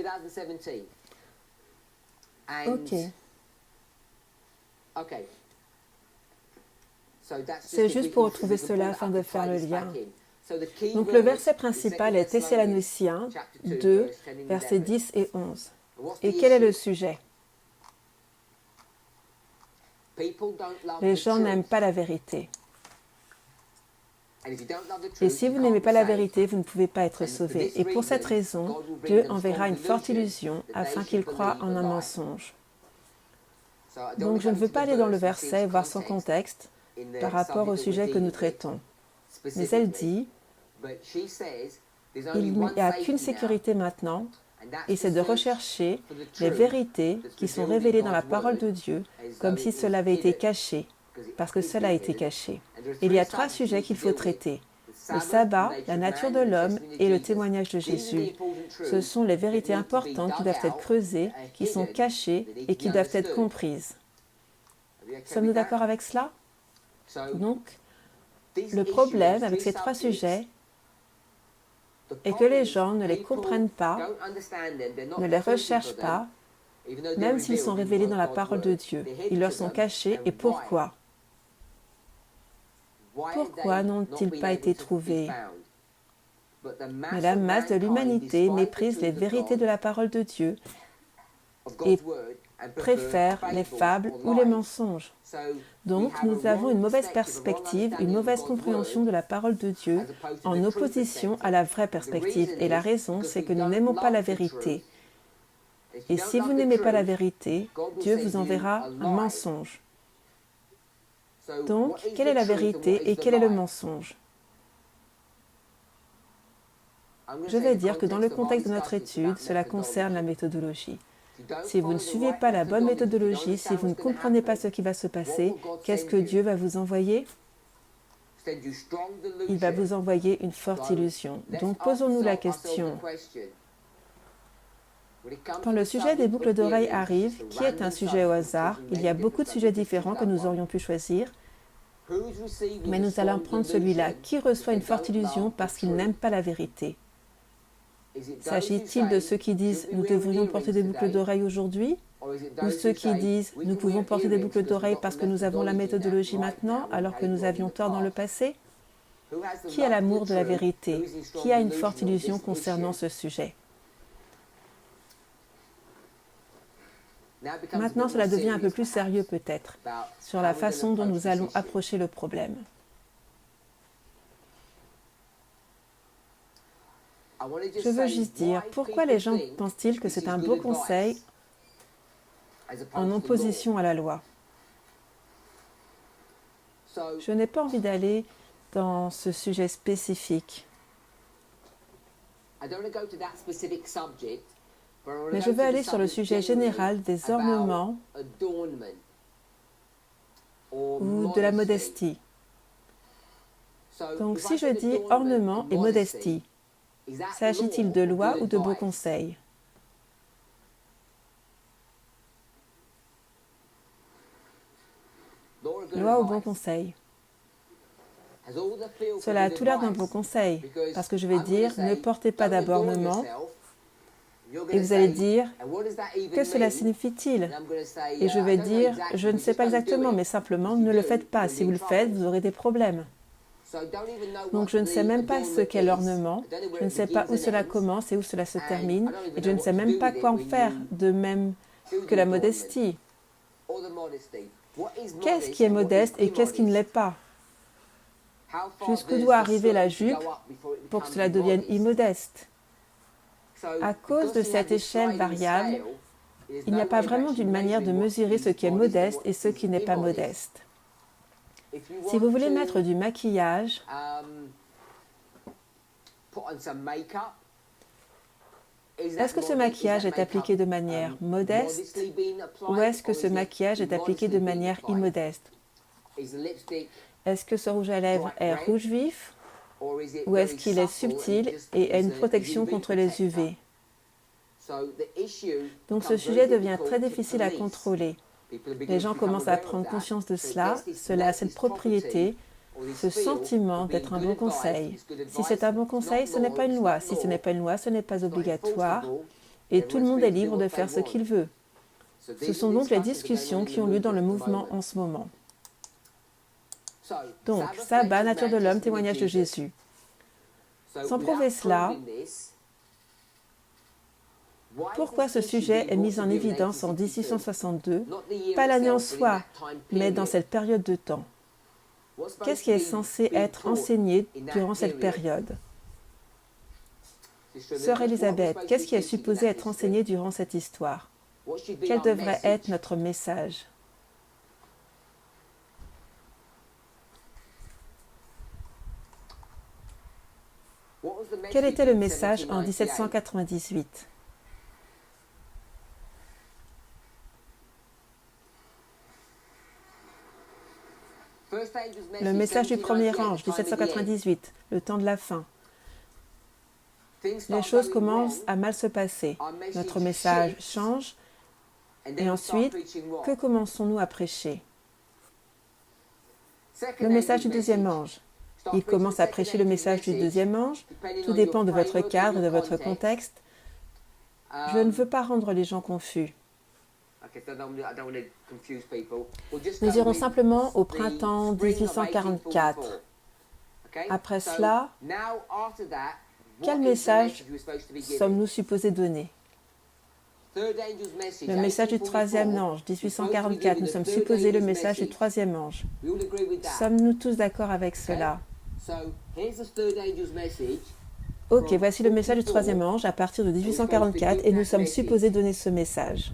Ok. C'est juste pour retrouver cela afin de faire le lien. Donc le verset principal est Thessaloniciens 2, versets 10 et 11. Et quel est le sujet? Les gens n'aiment pas la vérité. Et si vous n'aimez pas la vérité, vous ne pouvez pas être sauvé. Et pour cette raison, Dieu enverra une forte illusion afin qu'ils croient en un mensonge. Donc je ne veux pas aller dans le verset et voir son contexte par rapport au sujet que nous traitons. Mais elle dit, il n'y a qu'une sécurité maintenant, et c'est de rechercher les vérités qui sont révélées dans la parole de Dieu, comme si cela avait été caché, parce que cela a été caché. Il y a 3 sujets qu'il faut traiter. Le sabbat, la nature de l'homme et le témoignage de Jésus. Ce sont les vérités importantes qui doivent être creusées, qui sont cachées et qui doivent être comprises. Sommes-nous d'accord avec cela? Donc, le problème avec ces trois sujets est que les gens ne les comprennent pas, ne les recherchent pas, même s'ils sont révélés dans la parole de Dieu. Ils leur sont cachés. Et pourquoi? Pourquoi n'ont-ils pas été trouvés? Mais la masse de l'humanité méprise les vérités de la parole de Dieu et préfère les fables ou les mensonges. Donc, nous avons une mauvaise perspective, une mauvaise compréhension de la parole de Dieu en opposition à la vraie perspective. Et la raison, c'est que nous n'aimons pas la vérité. Et si vous n'aimez pas la vérité, Dieu vous enverra un mensonge. Donc, quelle est la vérité et quel est le mensonge? Je vais dire que dans le contexte de notre étude, cela concerne la méthodologie. Si vous ne suivez pas la bonne méthodologie, si vous ne comprenez pas ce qui va se passer, qu'est-ce que Dieu va vous envoyer? Il va vous envoyer une forte illusion. Donc posons-nous la question. Quand le sujet des boucles d'oreilles arrive, qui est un sujet au hasard, il y a beaucoup de sujets différents que nous aurions pu choisir, mais nous allons prendre celui-là. Qui reçoit une forte illusion parce qu'il n'aime pas la vérité? S'agit-il de ceux qui disent « nous devrions porter des boucles d'oreilles aujourd'hui » ou ceux qui disent « nous pouvons porter des boucles d'oreilles parce que nous avons la méthodologie maintenant alors que nous avions tort dans le passé » Qui a l'amour de la vérité? Qui a une forte illusion concernant ce sujet? Maintenant, cela devient un peu plus sérieux peut-être, sur la façon dont nous allons approcher le problème. Je veux juste dire, pourquoi les gens pensent-ils que c'est un beau conseil en opposition à la loi? Je n'ai pas envie d'aller dans ce sujet spécifique. Mais je vais aller sur le sujet général des ornements ou de la modestie. Donc, si je dis ornement et modestie, s'agit-il de loi ou de beaux conseils? Loi ou bon conseil? Cela a tout l'air d'un bon conseil, parce que je vais dire, ne portez pas d'ornement, et vous allez dire, que cela signifie-t-il? Et je vais dire, je ne sais pas exactement, mais simplement, ne le faites pas. Si vous le faites, vous aurez des problèmes. Donc je ne sais même pas ce qu'est l'ornement, je ne sais pas où cela commence et où cela se termine, et je ne sais même pas quoi en faire, de même que la modestie. Qu'est-ce qui est modeste et qu'est-ce qui ne l'est pas? Jusqu'où doit arriver la jupe pour que cela devienne immodeste? À cause de cette échelle variable, il n'y a pas vraiment d'une manière de mesurer ce qui est modeste et ce qui n'est pas modeste. Si vous voulez mettre du maquillage, est-ce que ce maquillage est appliqué de manière modeste ou est-ce que ce maquillage est appliqué de manière immodeste? Est-ce que ce rouge à lèvres est rouge vif ou est-ce qu'il est subtil et a une protection contre les UV? Donc ce sujet devient très difficile à contrôler. Les gens commencent à prendre conscience de cela, cela a cette propriété, ce sentiment d'être un bon conseil. Si c'est un bon conseil, ce n'est pas une loi. Si ce n'est pas une loi, ce n'est pas obligatoire. Et tout le monde est libre de faire ce qu'il veut. Ce sont donc les discussions qui ont lieu dans le mouvement en ce moment. Donc, sabbat, nature de l'homme, témoignage de Jésus. Sans prouver cela, pourquoi ce sujet est mis en évidence en 1662, pas l'année en soi, mais dans cette période de temps? Qu'est-ce qui est censé être enseigné durant cette période? Sœur Élisabeth, qu'est-ce qui est supposé être enseigné durant cette histoire? Quel devrait être notre message? Quel était le message en 1798? Le message du premier ange, 1798, le temps de la fin. Les choses commencent à mal se passer. Notre message change. Et ensuite, que commençons-nous à prêcher? Le message du deuxième ange. Il commence à prêcher le message du deuxième ange. Tout dépend de votre cadre, de votre contexte. Je ne veux pas rendre les gens confus. Nous irons simplement au printemps 1844. Après cela, quel message sommes-nous supposés donner? Le message du troisième ange, 1844. Nous sommes supposés le message du troisième ange. Sommes-nous tous d'accord avec cela? Ok, voici le message du troisième ange à partir de 1844 et nous sommes supposés donner ce message.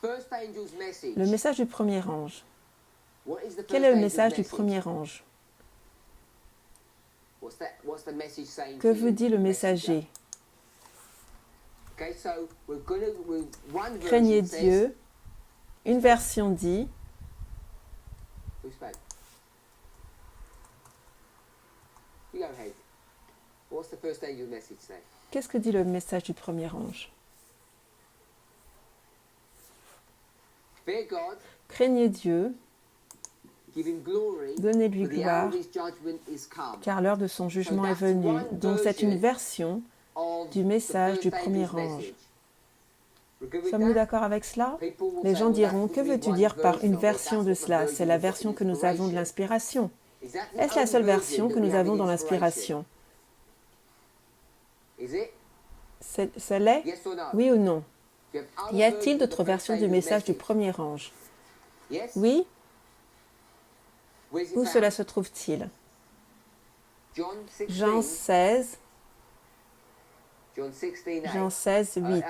Le message du premier ange. Quel est le message du premier ange? Que vous dit le messager? Craignez Dieu. Une version dit qu'est-ce que dit le message du premier ange? Craignez Dieu, donnez-lui gloire, car l'heure de son jugement est venue. Donc c'est une version du message du premier ange. Sommes-nous d'accord avec cela? Les gens diront, que veux-tu dire par une version de cela? C'est la version que nous avons de l'inspiration. Est-ce la seule version que nous avons dans l'inspiration? Ce l'est? Oui ou non? Y a-t-il d'autres versions du message du premier ange? Oui? Où cela se trouve-t-il? Jean 16, Jean 16, 8.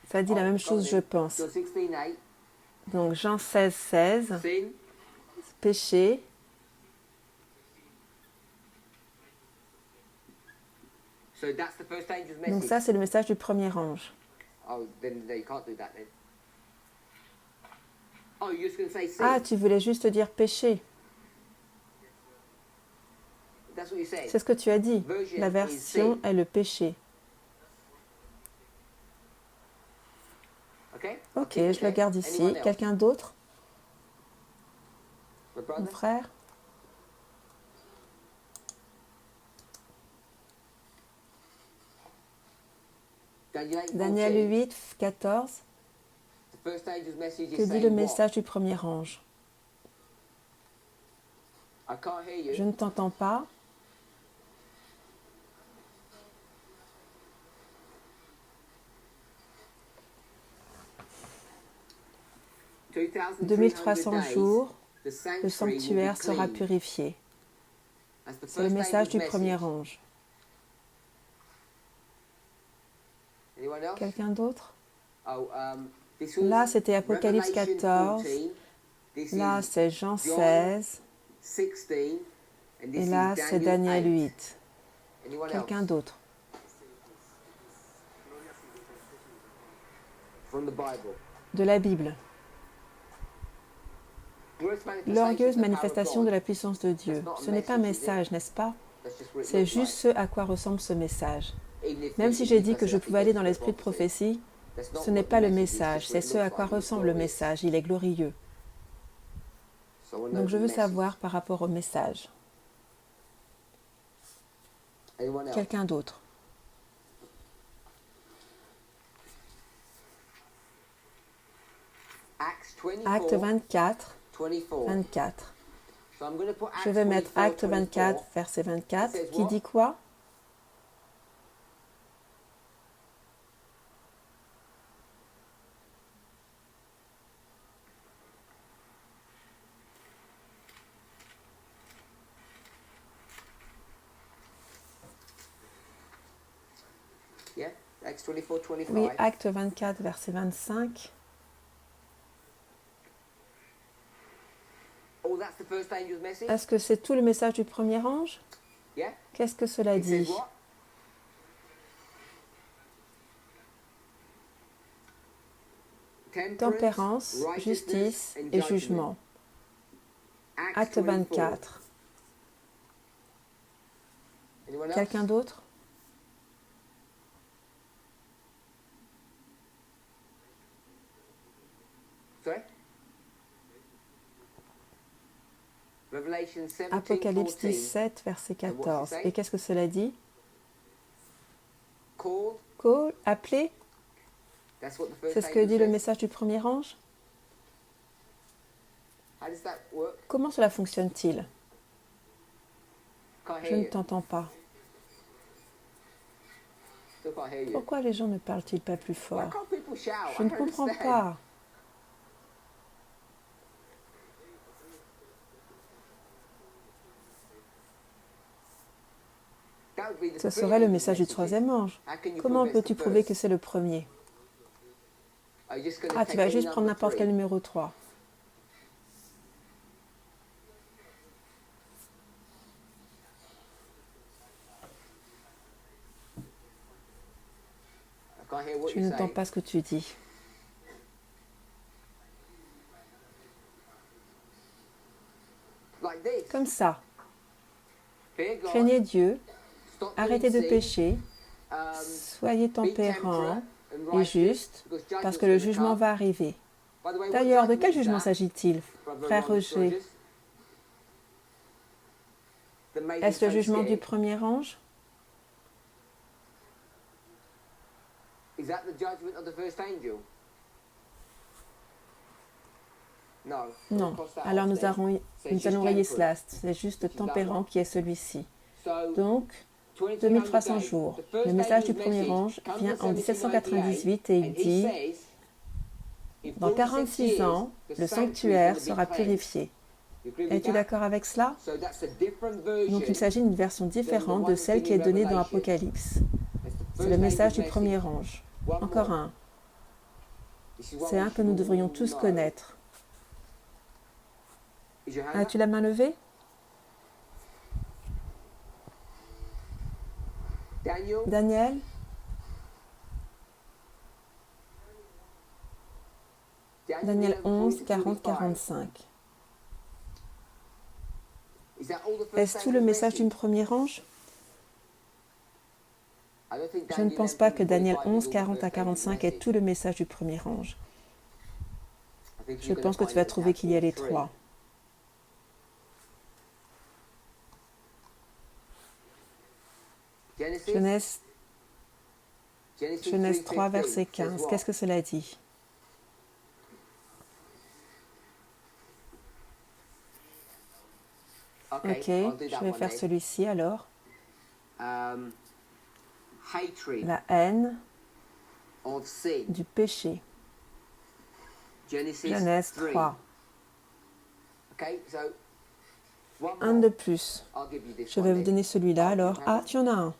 Ça dit la même chose, je pense. Donc Jean 16, 16, péché. Donc ça, c'est le message du premier ange. Ah, tu voulais juste dire péché. C'est ce que tu as dit. La version est le péché. Ok, je le garde ici. Quelqu'un d'autre? Mon frère? Daniel 8, 14. Que dit le message du premier ange? Je ne t'entends pas. « 2300 jours, le sanctuaire sera purifié. » C'est le message du premier ange. Quelqu'un d'autre? Là, c'était Apocalypse 14. Là, c'est Jean 16. Et là, c'est Daniel 8. Quelqu'un d'autre? De la Bible. Glorieuse manifestation de la puissance de Dieu. Ce n'est pas un message, n'est-ce pas? C'est juste ce à quoi ressemble ce message. Même si j'ai dit que je pouvais aller dans l'esprit de prophétie, ce n'est pas le message, c'est ce à quoi ressemble le message. Il est glorieux. Donc je veux savoir par rapport au message. Quelqu'un d'autre? Acte 24, 24. Je vais mettre Acte 24, verset 24, qui dit quoi? Oui, Acte 24, verset 25. Est-ce que c'est tout le message du premier ange? Qu'est-ce que cela dit? Tempérance, justice et jugement. Acte 24. Quelqu'un d'autre? Sorry? Revelation 17, Apocalypse 14. 17, verset And what's it 14. say? Et qu'est-ce que cela dit? Called. Call, appelé. That's what the first C'est ce que angel dit le says. message du premier ange. How does that work? Comment cela fonctionne-t-il? Can't Je hear ne you. t'entends pas. Still can't hear you. Pourquoi les gens ne parlent-ils pas plus Why fort? can't people shout? Je I ne don't comprends understand. pas. That would be the Ce three serait le angels' message du messages. troisième ange. How can you Comment prove it's peux-tu the prouver first? que c'est le premier? Are you just gonna Ah, take tu vas any juste prendre number n'importe quel three? numéro 3. I can't hear what Je you're n'entends saying. pas ce que tu dis. Like this. Comme ça. Fear God. Craignez Dieu, Stop arrêtez de doing sin, pécher, um, soyez be tempérants temperate and et righteous, justes, because parce judgment's que le gonna jugement come. va arriver. By the way, what D'ailleurs, de judgment quel is jugement that, s'agit-il, brother frère Ron Roger? Sturgis? That made you Est-ce le so jugement du scared? premier ange? Is that the judgment of the first angel? No. Non. Cross that Alors off nous then. allons rayer cela. C'est juste tempérant qui est celui-ci. So, Donc, 2300 jours. Le message du premier ange vient en 1798 et il dit, dans 46 ans, le sanctuaire sera purifié. Es-tu d'accord avec cela? Donc il s'agit d'une version différente de celle qui est donnée dans Apocalypse. C'est le message du premier ange. Encore un. C'est un que nous devrions tous connaître. As-tu la main levée? Daniel? Daniel 11, 40, 45. Est-ce tout le message du premier ange? Je ne pense pas que Daniel 11, 40 à 45 est tout le message du premier ange. Je pense que tu vas trouver qu'il y a les trois. Genèse 3, verset 15. Qu'est-ce que cela dit? Ok, je vais faire celui-ci alors. La haine du péché. Genèse 3. Un de plus. Je vais vous donner celui-là alors. Ah, tu en as un.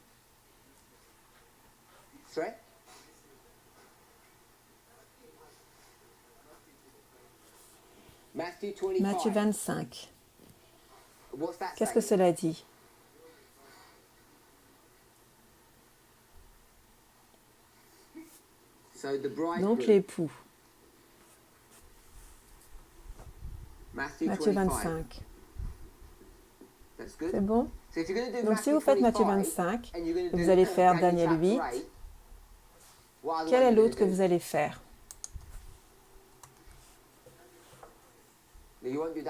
Matthieu 25. Qu'est-ce que cela dit? Donc l'époux. Matthieu 25. C'est bon? Donc si vous faites Matthieu 25, et vous allez faire Daniel 8, quel est l'autre que vous allez faire?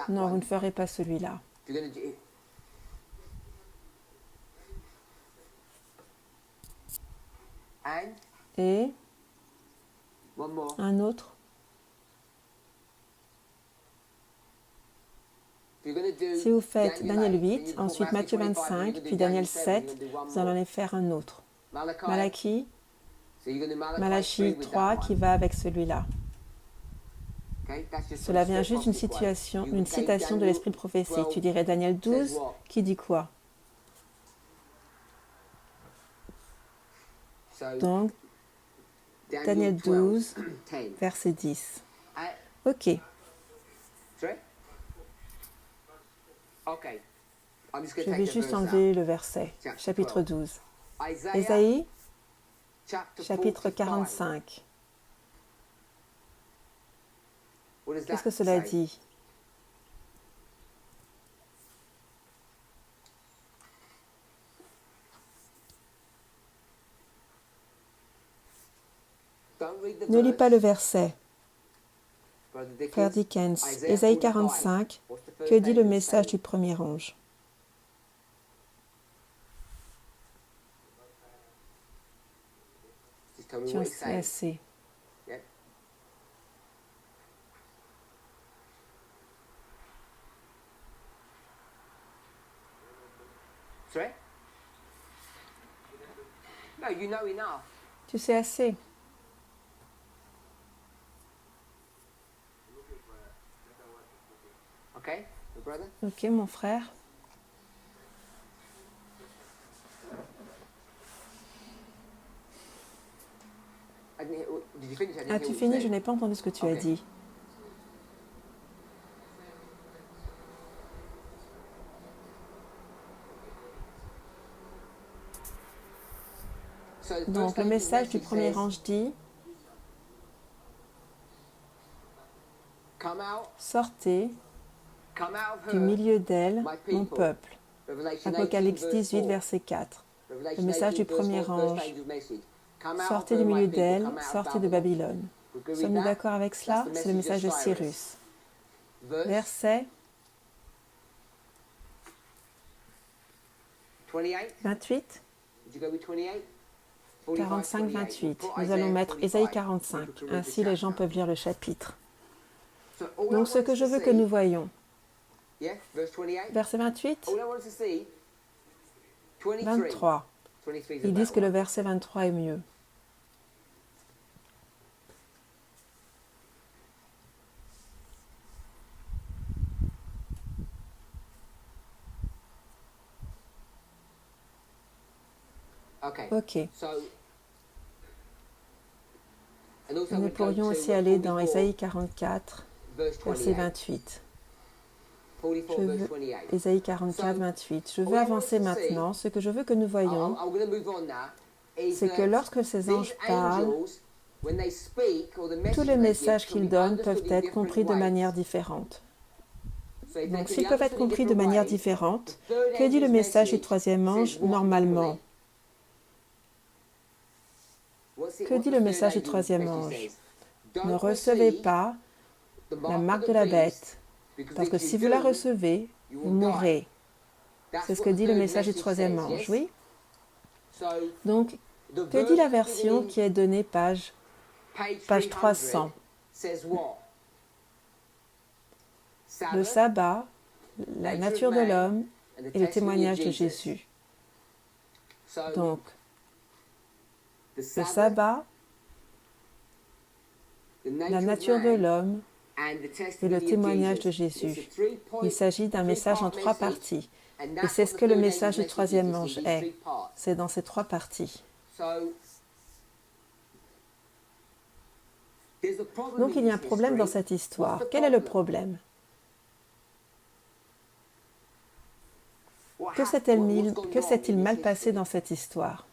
Non, vous ne ferez pas celui-là. Et un autre. Si vous faites Daniel 8, ensuite Matthieu 25, puis Daniel 7, vous allez faire un autre. Malachie 3 qui va avec celui-là. Cela vient juste d'une citation de l'esprit de prophétie. Tu dirais Daniel 12, qui dit quoi? Donc, Daniel 12, verset 10. Ok. Je vais juste enlever le verset. Chapitre 12. Ésaïe, chapitre 45. Qu'est-ce que cela dit? Ne lis pas le verset. Frère Dickens, Ésaïe 45, que dit le message du premier ange? Tu en sais assez. Tu sais assez. Ok, mon frère. As-tu fini? Je n'ai pas entendu ce que tu as dit. Donc, le message du premier ange dit: sortez du milieu d'elle, mon peuple. Apocalypse 18, verset 4. Le message du premier ange. Sortez du milieu d'elle, sortez de Babylone. Sommes-nous d'accord avec cela? C'est le message de Cyrus. Verset 28. 45, 28. Nous allons mettre Ésaïe 45. Ainsi, les gens peuvent lire le chapitre. Donc, ce que je veux que nous voyons. Verset 28. 23. Ils disent que le verset 23 est mieux. Ok. Nous pourrions aussi aller dans Ésaïe 44, verset 28. Ésaïe 44, 28. Je veux avancer maintenant. Ce que je veux que nous voyons, c'est que lorsque ces anges parlent, tous les messages qu'ils donnent peuvent être compris de manière différente. Donc, s'ils peuvent être compris de manière différente, que dit le message du troisième ange normalement? Que dit le message du troisième ange? Ne recevez pas la marque de la bête, parce que si vous la recevez, vous mourrez. C'est ce que dit le message du troisième ange, oui? Donc, que dit la version qui est donnée page 300? Le sabbat, la nature de l'homme et le témoignage de Jésus. Donc, le sabbat, la nature de l'homme et le témoignage de Jésus. Il s'agit d'un message en 3 parties. Et c'est ce que le message du troisième ange est. C'est dans ces 3 parties. Donc il y a un problème dans cette histoire. Quel est le problème? Que s'est-il mal passé dans cette histoire?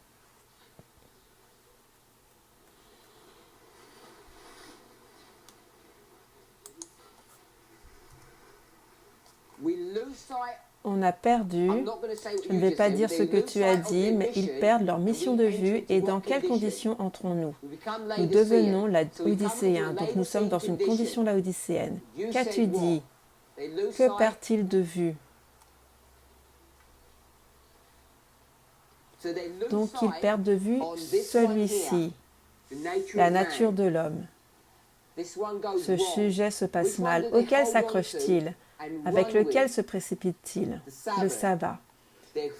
On a perdu, je ne vais pas dire ce que tu as dit, mais ils perdent leur mission de vue et dans quelles conditions entrons-nous? Nous devenons laodicéens, donc nous sommes dans une condition laodicéenne. Qu'as-tu dit? Que perdent-ils de vue? Donc ils perdent de vue celui-ci, la nature de l'homme. Ce sujet se passe mal. Auquel s'accroche-t-il? Avec lequel se précipite-t-il? Le sabbat.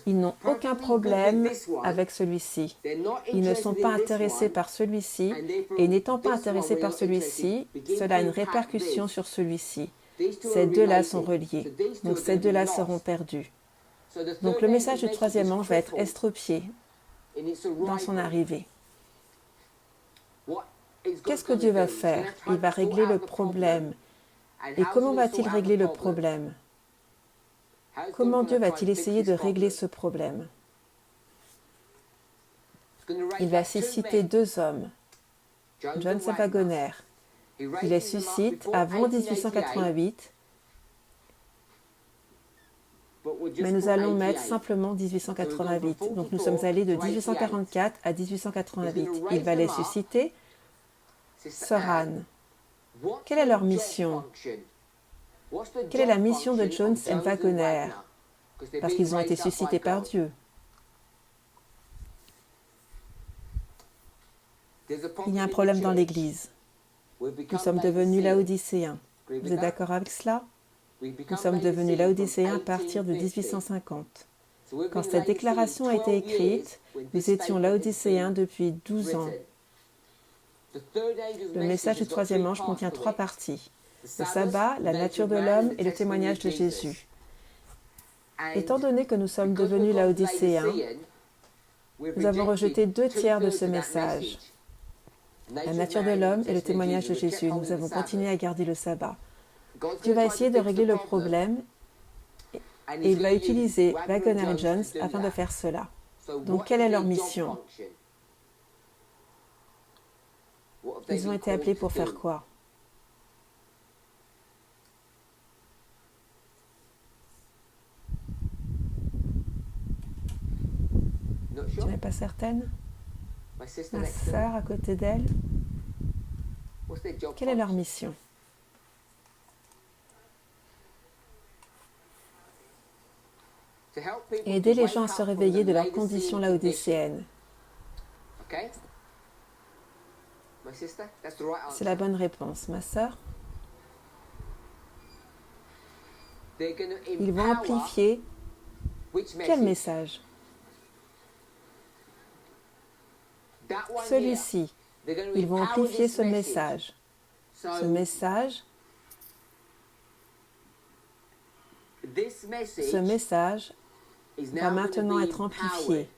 Ils n'ont aucun problème avec celui-ci. Ils ne sont pas intéressés par celui-ci, et n'étant pas intéressés par celui-ci, cela a une répercussion sur celui-ci. Ces deux-là sont reliés, donc ces deux-là seront perdus. Donc le message du troisième ange va être estropié dans son arrivée. Qu'est-ce que Dieu va faire? Il va régler le problème. Et comment va-t-il régler le problème? Comment Dieu va-t-il essayer de régler ce problème? Il va susciter 2 hommes. John Wagoner. Il les suscite avant 1888, mais nous allons mettre simplement 1888. Donc nous sommes allés de 1844 à 1888. Il va les susciter. Sœur Anne, Quelle est leur mission? Quelle est la mission de Jones et Waggoner? Parce qu'ils ont été suscités par Dieu. Il y a un problème dans l'Église. Nous sommes devenus laodicéens. Vous êtes d'accord avec cela? Nous sommes devenus laodicéens à partir de 1850. Quand cette déclaration a été écrite, nous étions laodicéens depuis 12 ans. Le message du troisième ange contient 3 parties. Le sabbat, la nature de l'homme et le témoignage de Jésus. Étant donné que nous sommes devenus laodicéens, nous avons rejeté 2 tiers de ce message. La nature de l'homme et le témoignage de Jésus. Nous avons continué à garder le sabbat. Dieu va essayer de régler le problème et il va utiliser Waggoner et Jones afin de faire cela. Donc, quelle est leur mission? Ils ont été appelés pour faire quoi? Je n'ai pas certaine. Ma sœur à côté d'elle. Quelle est leur mission? Aider les gens à se réveiller de leur condition laodicéenne. C'est la bonne réponse, ma sœur. Ils vont amplifier quel message? Celui-ci. Ils vont amplifier ce message. Ce message va maintenant être amplifié.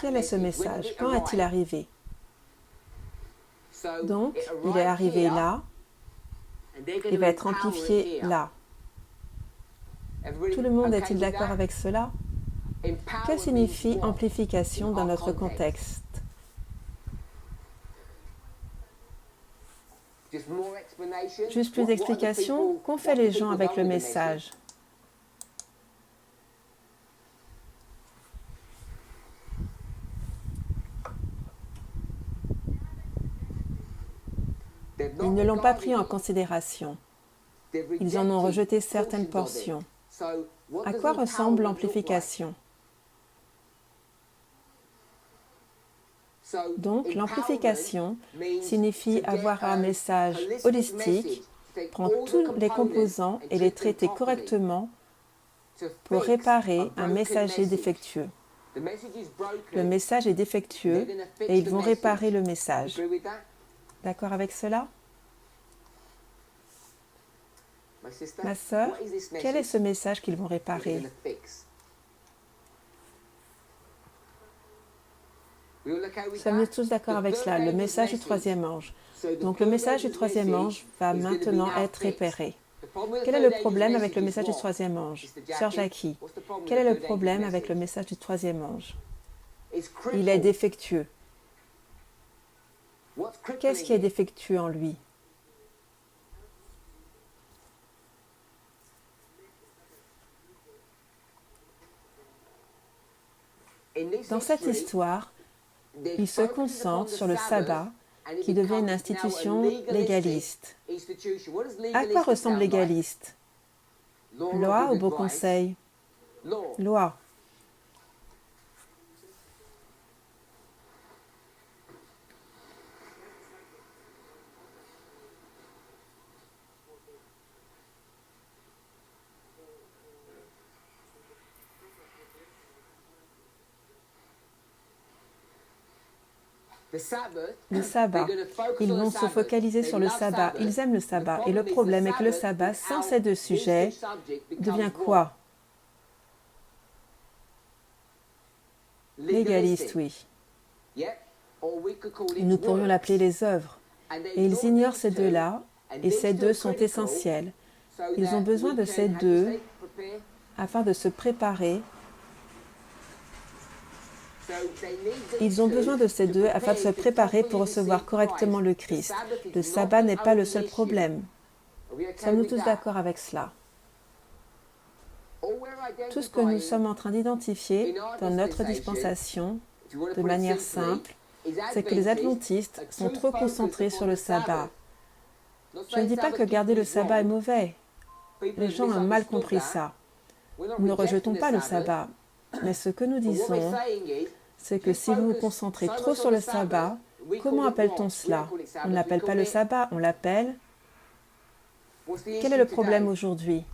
Quel est ce message? Quand est-il arrivé? Donc, il est arrivé là, il va être amplifié là. Tout le monde est-il d'accord avec cela? Que signifie amplification dans notre contexte? Juste plus d'explications? Qu'ont fait les gens avec le message? Ils ne l'ont pas pris en considération. Ils en ont rejeté certaines portions. À quoi ressemble l'amplification? Donc, l'amplification signifie avoir un message holistique, prendre tous les composants et les traiter correctement pour réparer un messager défectueux. Le message est défectueux et ils vont réparer le message. D'accord avec cela? Ma sœur, quel est ce message qu'ils vont réparer? Sommes-nous tous d'accord avec cela? Le message du troisième ange. Donc le message du troisième ange va maintenant être réparé. Quel est le problème avec le message du troisième ange? Sœur Jackie, quel est le problème avec le message du troisième ange? Il est défectueux. Qu'est-ce qui est défectueux en lui? Dans cette histoire, il se concentre sur le sabbat qui devient une institution légaliste. À quoi ressemble légaliste? Loi ou beau conseil? Loi. Le sabbat. Ils vont se focaliser sur le sabbat. Ils aiment le sabbat. Et le problème est que le sabbat, sans ces 2 sujets, devient quoi? Légaliste, oui. Nous pourrions l'appeler les œuvres. Et ils ignorent ces 2-là, et ces 2 sont essentiels. Ils ont besoin de ces 2 afin de se préparer. Ils ont besoin de ces 2 afin de se préparer pour recevoir correctement le Christ. Le sabbat n'est pas le seul problème. Sommes-nous tous d'accord avec cela? Tout ce que nous sommes en train d'identifier dans notre dispensation, de manière simple, c'est que les adventistes sont trop concentrés sur le sabbat. Je ne dis pas que garder le sabbat est mauvais. Les gens ont mal compris ça. Nous ne rejetons pas le sabbat. Mais ce que nous disons, c'est que si vous vous concentrez trop sur le sabbat, comment appelle-t-on cela? On ne l'appelle pas le sabbat, on l'appelle... Quel est le problème aujourd'hui?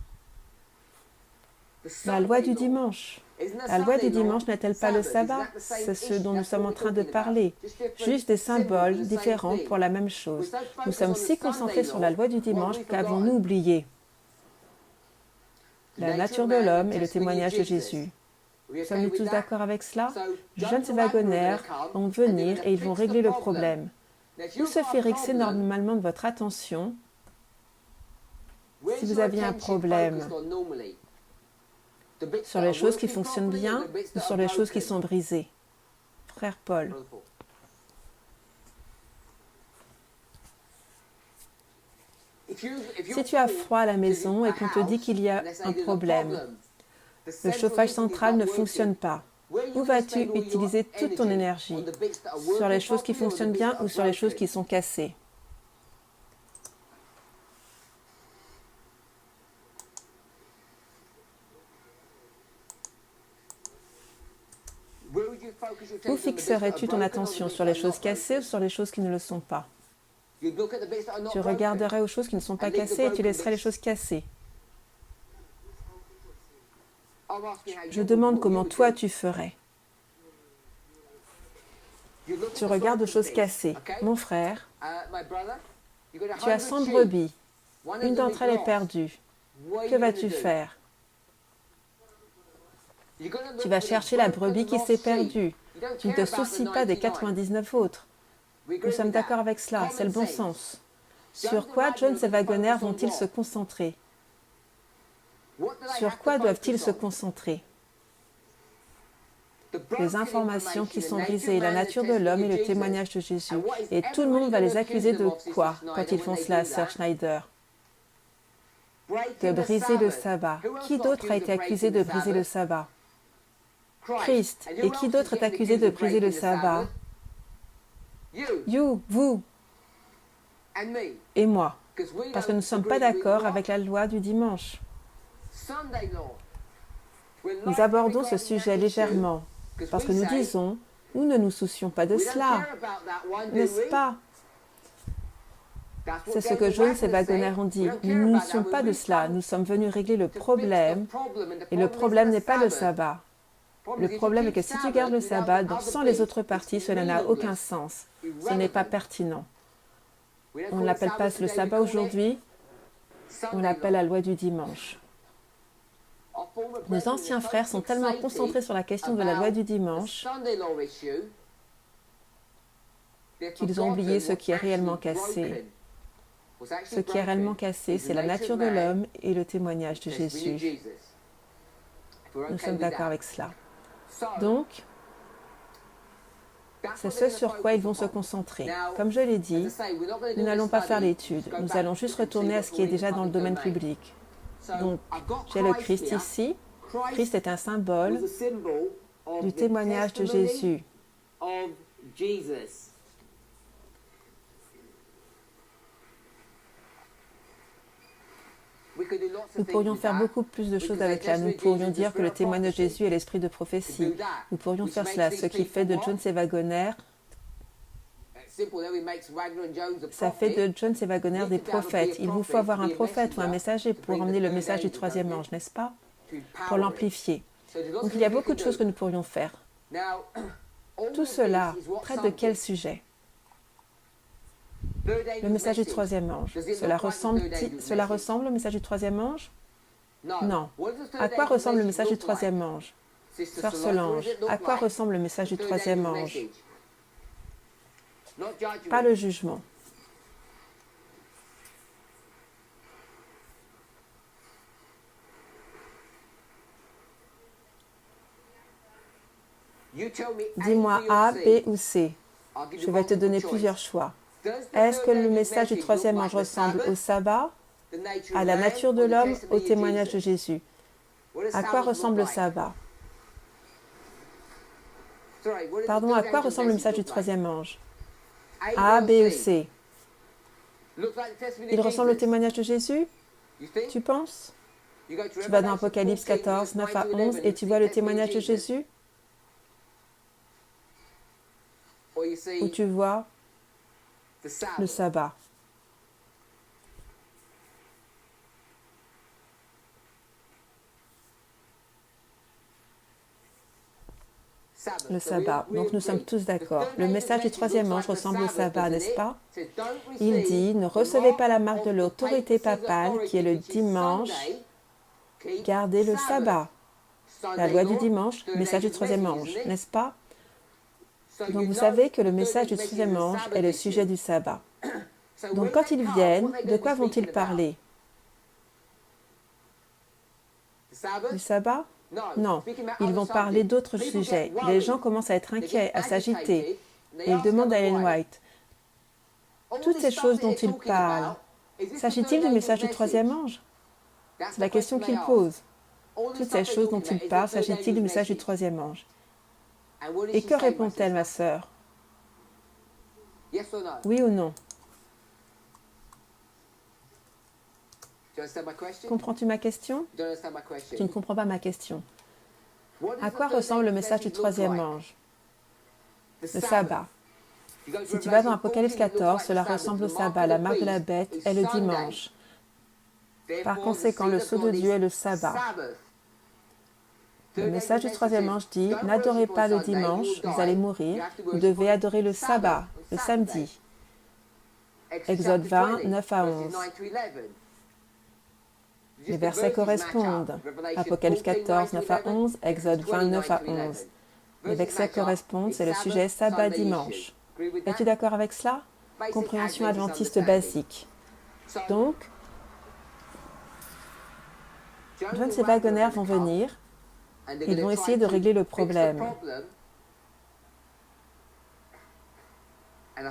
La loi du dimanche. La loi du dimanche n'est-elle pas le sabbat? C'est ce dont nous sommes en train de parler. Juste des symboles différents pour la même chose. Nous sommes si concentrés sur la loi du dimanche qu'avons-nous oublié la nature de l'homme et le témoignage de Jésus? Sommes-nous tous d'accord avec cela? Jones et Wagoner vont venir et ils vont régler le problème. Où se fait fixer normalement votre attention si vous aviez un problème? Sur les choses qui fonctionnent bien ou sur les choses qui sont brisées? Frère Paul. Si tu as froid à la maison et qu'on te dit qu'il y a un problème, le chauffage central ne fonctionne pas, où vas-tu utiliser toute ton énergie? Sur les choses qui fonctionnent bien ou sur les choses qui sont cassées? Où fixerais-tu ton attention? Sur les choses cassées ou sur les choses qui ne le sont pas? Tu regarderais aux choses qui ne sont pas cassées et tu laisserais les choses cassées. Je demande comment toi tu ferais. Tu regardes aux choses cassées. Mon frère, tu as 100 brebis. Une d'entre elles est perdue. Que vas-tu faire? Tu vas chercher la brebis qui s'est perdue. Tu ne te soucies pas des 99 autres. Nous sommes d'accord avec cela, c'est le bon sens. Sur quoi Jones et Wagoner vont-ils se concentrer? Sur quoi doivent-ils se concentrer? Les informations qui sont brisées, la nature de l'homme et le témoignage de Jésus. Et tout le monde va les accuser de quoi quand ils font cela, Sir Schneider? De briser le sabbat. Qui d'autre a été accusé de briser le sabbat? Christ. Et qui d'autre est accusé de briser le sabbat? Vous et moi. Parce que nous ne sommes pas d'accord avec la loi du dimanche. Nous abordons ce sujet légèrement, parce que nous disons, nous ne nous soucions pas de cela, n'est-ce pas? C'est ce que Jones et Wagoner ont dit. Nous ne nous soucions pas de cela, nous sommes venus régler le problème, et le problème n'est pas le sabbat. Le problème est que si tu gardes le sabbat sans les autres parties, cela n'a aucun sens. Ce n'est pas pertinent. On ne l'appelle pas le sabbat aujourd'hui, on l'appelle la loi du dimanche. Nos anciens frères sont tellement concentrés sur la question de la loi du dimanche qu'ils ont oublié ce qui est réellement cassé. Ce qui est réellement cassé, c'est la nature de l'homme et le témoignage de Jésus. Nous sommes d'accord avec cela. Donc, c'est ce sur quoi ils vont se concentrer. Comme je l'ai dit, nous n'allons pas faire l'étude. Nous allons juste retourner à ce qui est déjà dans le domaine public. Donc, j'ai le Christ ici. Christ est un symbole du témoignage de Jésus. Nous pourrions faire beaucoup plus de choses avec cela. Nous pourrions dire que le témoignage de Jésus est l'esprit de prophétie. Nous pourrions faire cela. Ce qui fait de Jones et Wagoner, ça fait de Jones et Wagoner des prophètes. Il vous faut avoir un prophète ou un messager pour emmener le message du troisième ange, n'est-ce pas? Pour l'amplifier. Donc il y a beaucoup de choses que nous pourrions faire. Tout cela traite de quel sujet? Le message du troisième ange. Cela ressemble au message du troisième ange? Non. À quoi ressemble le message du troisième ange? Sœur Solange, à quoi ressemble le message du troisième ange? Pas le jugement. Dis-moi A, B ou C. Je vais te donner plusieurs choix. Est-ce que le message du troisième ange ressemble au sabbat, à la nature de l'homme, au témoignage de Jésus? À quoi ressemble le sabbat? Pardon, à quoi ressemble le message du troisième ange? A, B ou C? Il ressemble au témoignage de Jésus? Tu penses? Tu vas dans Apocalypse 14, 9 à 11 et tu vois le témoignage de Jésus? Ou tu vois le sabbat? Le sabbat. Donc nous sommes tous d'accord. Le message du troisième ange ressemble au sabbat, n'est-ce pas? Il dit, ne recevez pas la marque de l'autorité papale qui est le dimanche, gardez le sabbat. La loi du dimanche, message du troisième ange, n'est-ce pas? Donc vous savez que le message du troisième ange est le sujet du sabbat. Donc quand ils viennent, de quoi vont-ils parler? Du sabbat? Non, ils vont parler d'autres sujets. Les gens commencent à être inquiets, à s'agiter. Et ils demandent à Ellen White, toutes ces choses dont ils parlent, s'agit-il du message du troisième ange? C'est la question qu'ils posent. Toutes ces choses dont ils parlent, s'agit-il du message du troisième ange? Et que répond-elle, ma sœur? Oui ou non? Comprends-tu ma question? Tu ne comprends pas ma question. À quoi ressemble le message du troisième ange? Le sabbat. Si tu vas dans Apocalypse 14, cela ressemble au sabbat. La marque de la bête est le dimanche. Par conséquent, le sceau de Dieu est le sabbat. Le message du troisième ange dit, n'adorez pas le dimanche, vous allez mourir. Vous devez adorer le sabbat, le samedi. Exode 20, 9 à 11. Les versets correspondent. Apocalypse 14, 9 à 11, Exode 20, 9 à 11. Les versets correspondent, c'est le sujet sabbat dimanche. Es-tu d'accord avec cela? Compréhension adventiste basique. Donc, Jones et Waggoner vont venir. Ils vont essayer de régler le problème.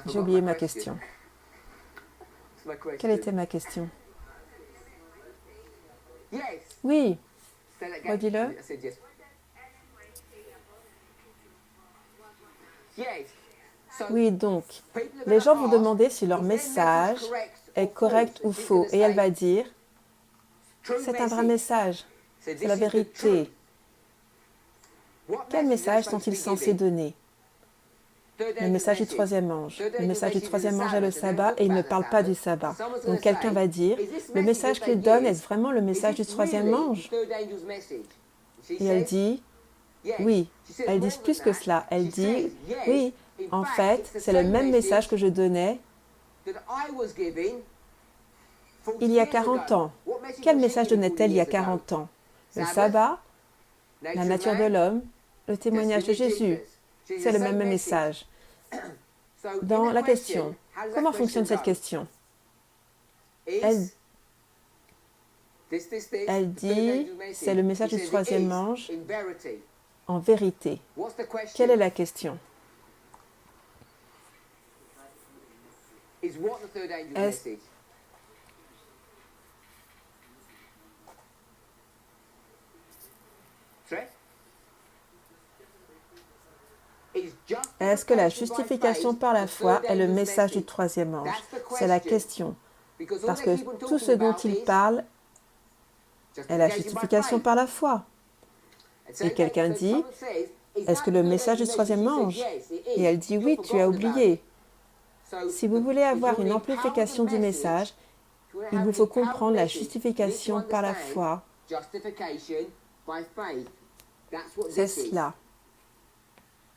J'ai oublié ma question. Quelle était ma question? Oui. Redis-le. Oui, donc, les gens vont demander si leur message est correct ou faux. Et elle va dire, c'est un vrai message, c'est la vérité. Quel message sont-ils censés donner? Le message du troisième ange. Le message du troisième ange est le sabbat et il ne parle pas du sabbat. Donc quelqu'un va dire, le message qu'il donne, est-ce vraiment le message du troisième ange? Et elle dit, oui. Elle dit plus que cela. Elle dit, oui, en fait, c'est le même message que je donnais il y a 40 ans. Quel message donnait-elle il y a 40 ans? Le sabbat, la nature de l'homme, le témoignage de Jésus. C'est le même message. Dans la question, comment fonctionne cette question? Elle dit, c'est le message du troisième ange en vérité. Quelle est la question? Est-ce que la justification par la foi est le message du troisième ange? C'est la question. Parce que tout ce dont il parle est la justification par la foi. Et quelqu'un dit, est-ce que le message du troisième ange? Et elle dit, oui, tu as oublié. Si vous voulez avoir une amplification du message, il vous faut comprendre la justification par la foi. C'est cela.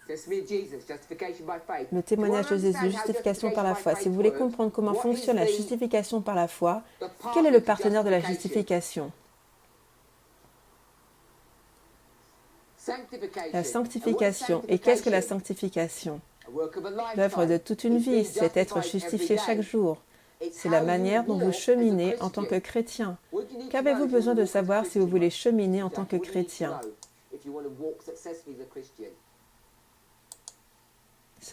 Le témoignage de Jésus, justification par la foi. Si vous voulez comprendre comment fonctionne la justification par la foi, quel est le partenaire de la justification? La sanctification. Et qu'est-ce que la sanctification? L'œuvre de toute une vie, c'est être justifié chaque jour. C'est la manière dont vous cheminez en tant que chrétien. Qu'avez-vous besoin de savoir si vous voulez cheminer en tant que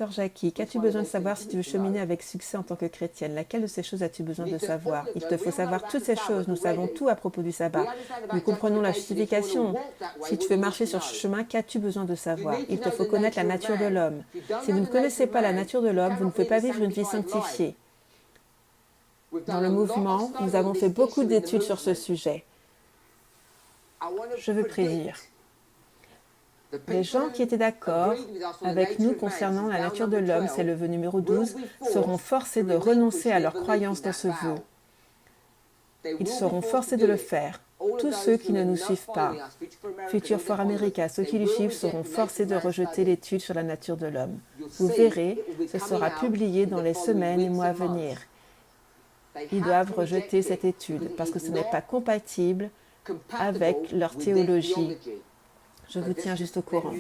Sœur Jackie, qu'as-tu besoin de savoir si tu veux cheminer avec succès en tant que chrétienne? Laquelle de ces choses as-tu besoin de savoir? Il te faut savoir toutes ces choses. Nous savons tout à propos du sabbat. Nous comprenons la justification. Si tu veux marcher sur ce chemin, qu'as-tu besoin de savoir? Il te faut connaître la nature de l'homme. Si vous ne connaissez pas la nature de l'homme, vous ne pouvez pas vivre une vie sanctifiée. Dans le mouvement, nous avons fait beaucoup d'études sur ce sujet. Je veux prédire. Les gens qui étaient d'accord avec nous concernant la nature de l'homme, c'est le vœu numéro 12, seront forcés de renoncer à leur croyance dans ce vœu. Ils seront forcés de le faire. Tous ceux qui ne nous suivent pas, Future for America, ceux qui nous suivent seront forcés de rejeter l'étude sur la nature de l'homme. Vous verrez, ce sera publié dans les semaines et mois à venir. Ils doivent rejeter cette étude parce que ce n'est pas compatible avec leur théologie. Je vous tiens juste au courant.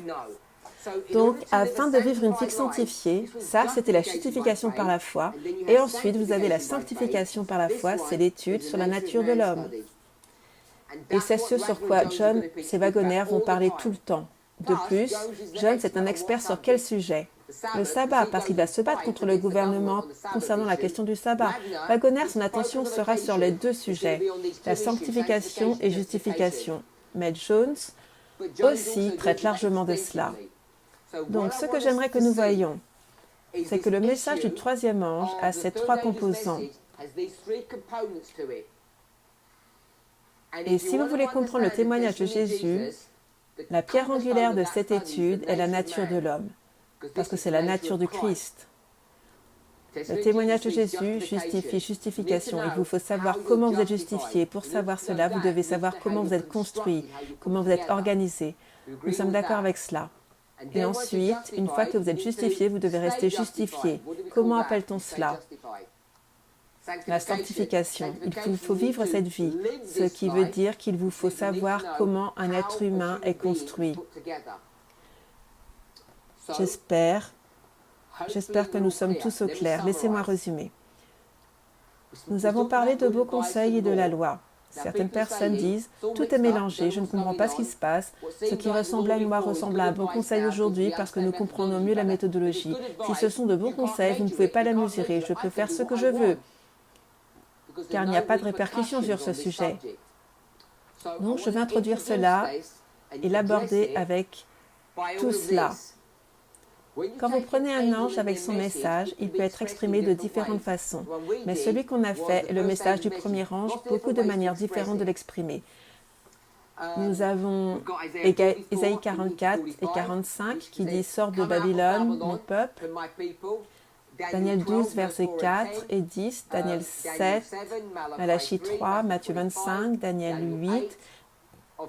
Donc, afin de vivre une vie sanctifiée, ça, c'était la justification par la foi. Et ensuite, vous avez la sanctification par la foi, c'est l'étude sur la nature de l'homme. Et c'est ce sur quoi John et Waggoner vont parler tout le temps. De plus, John, c'est un expert sur quel sujet? Le sabbat, parce qu'il va se battre contre le gouvernement concernant la question du sabbat. Waggoner, son attention sera sur les deux sujets, la sanctification et justification. Mais Jones aussi traite largement de cela. Donc, ce que j'aimerais que nous voyions, c'est que le message du troisième ange a ces trois composants. Et si vous voulez comprendre le témoignage de Jésus, la pierre angulaire de cette étude est la nature de l'homme, parce que c'est la nature du Christ. Le témoignage de Jésus justifie justification. Il vous faut savoir comment vous êtes justifié. Pour savoir cela, vous devez savoir comment vous êtes construit, comment vous êtes organisé. Nous sommes d'accord avec cela. Et ensuite, une fois que vous êtes justifié, vous devez rester justifié. Comment appelle-t-on cela? La sanctification. Il vous faut vivre cette vie, ce qui veut dire qu'il vous faut savoir comment un être humain est construit. J'espère que nous sommes tous au clair. Laissez-moi résumer. Nous avons parlé de beaux conseils et de la loi. Certaines personnes disent « Tout est mélangé, je ne comprends pas ce qui se passe. Ce qui ressemble à une loi ressemble à un bon conseil aujourd'hui parce que nous comprenons mieux la méthodologie. Si ce sont de bons conseils, vous ne pouvez pas la mesurer. Je peux faire ce que je veux. » Car il n'y a pas de répercussions sur ce sujet. Donc, je vais introduire cela et l'aborder avec tout cela. Quand vous prenez un ange avec son message, il peut être exprimé de différentes façons. Mais celui qu'on a fait est le message du premier ange, beaucoup de manières différentes de l'exprimer. Nous avons Ésaïe 44 et 45 qui dit « Sors de Babylone, mon peuple ». Daniel 12, versets 4 et 10, Daniel 7, Malachie 3, Matthieu 25, Daniel 8,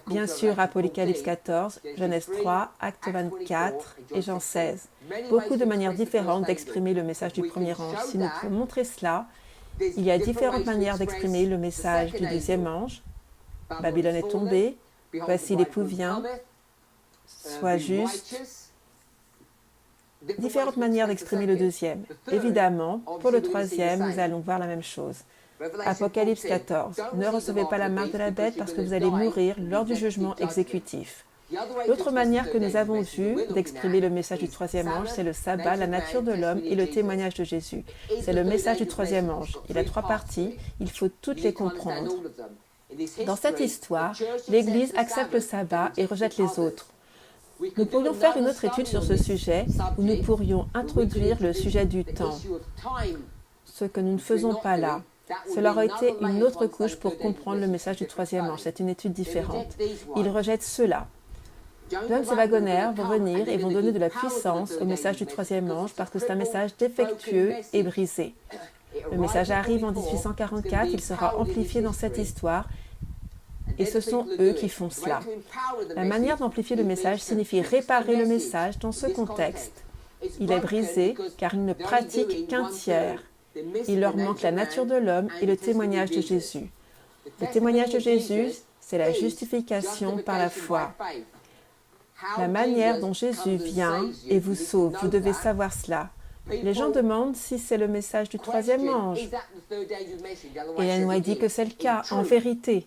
bien sûr Apocalypse 14, Genèse 3, Actes 24 et Jean 16. Beaucoup de manières différentes d'exprimer le message du premier ange. Si nous pouvons montrer cela, il y a différentes manières d'exprimer le message du deuxième ange. Babylone est tombée, voici l'époux vient, sois juste. Différentes manières d'exprimer le deuxième. Évidemment, pour le troisième, nous allons voir la même chose. Apocalypse 14. Ne recevez pas la marque de la bête parce que vous allez mourir lors du jugement exécutif. L'autre manière que nous avons vue d'exprimer le message du troisième ange, c'est le sabbat, la nature de l'homme et le témoignage de Jésus. C'est le message du troisième ange. Il a trois parties, il faut toutes les comprendre. Dans cette histoire, l'Église accepte le sabbat et rejette les autres. Nous pourrions faire une autre étude sur ce sujet où nous pourrions introduire le sujet du temps, ce que nous ne faisons pas là. Cela aurait été une autre couche pour comprendre le message du troisième ange. C'est une étude différente. Ils rejettent cela. Jones et Waggoner vont venir et vont donner de la puissance au message du troisième ange parce que c'est un message défectueux et brisé. Le message arrive en 1844, il sera amplifié dans cette histoire. Et ce sont eux qui font cela. La manière d'amplifier le message signifie réparer le message dans ce contexte. Il est brisé car ils ne pratiquent qu'un tiers. Il leur manque la nature de l'homme et le témoignage de Jésus. Le témoignage de Jésus, c'est la justification par la foi. La manière dont Jésus vient et vous sauve, vous devez savoir cela. Les gens demandent si c'est le message du troisième ange. Et Ellen White dit que c'est le cas, en vérité.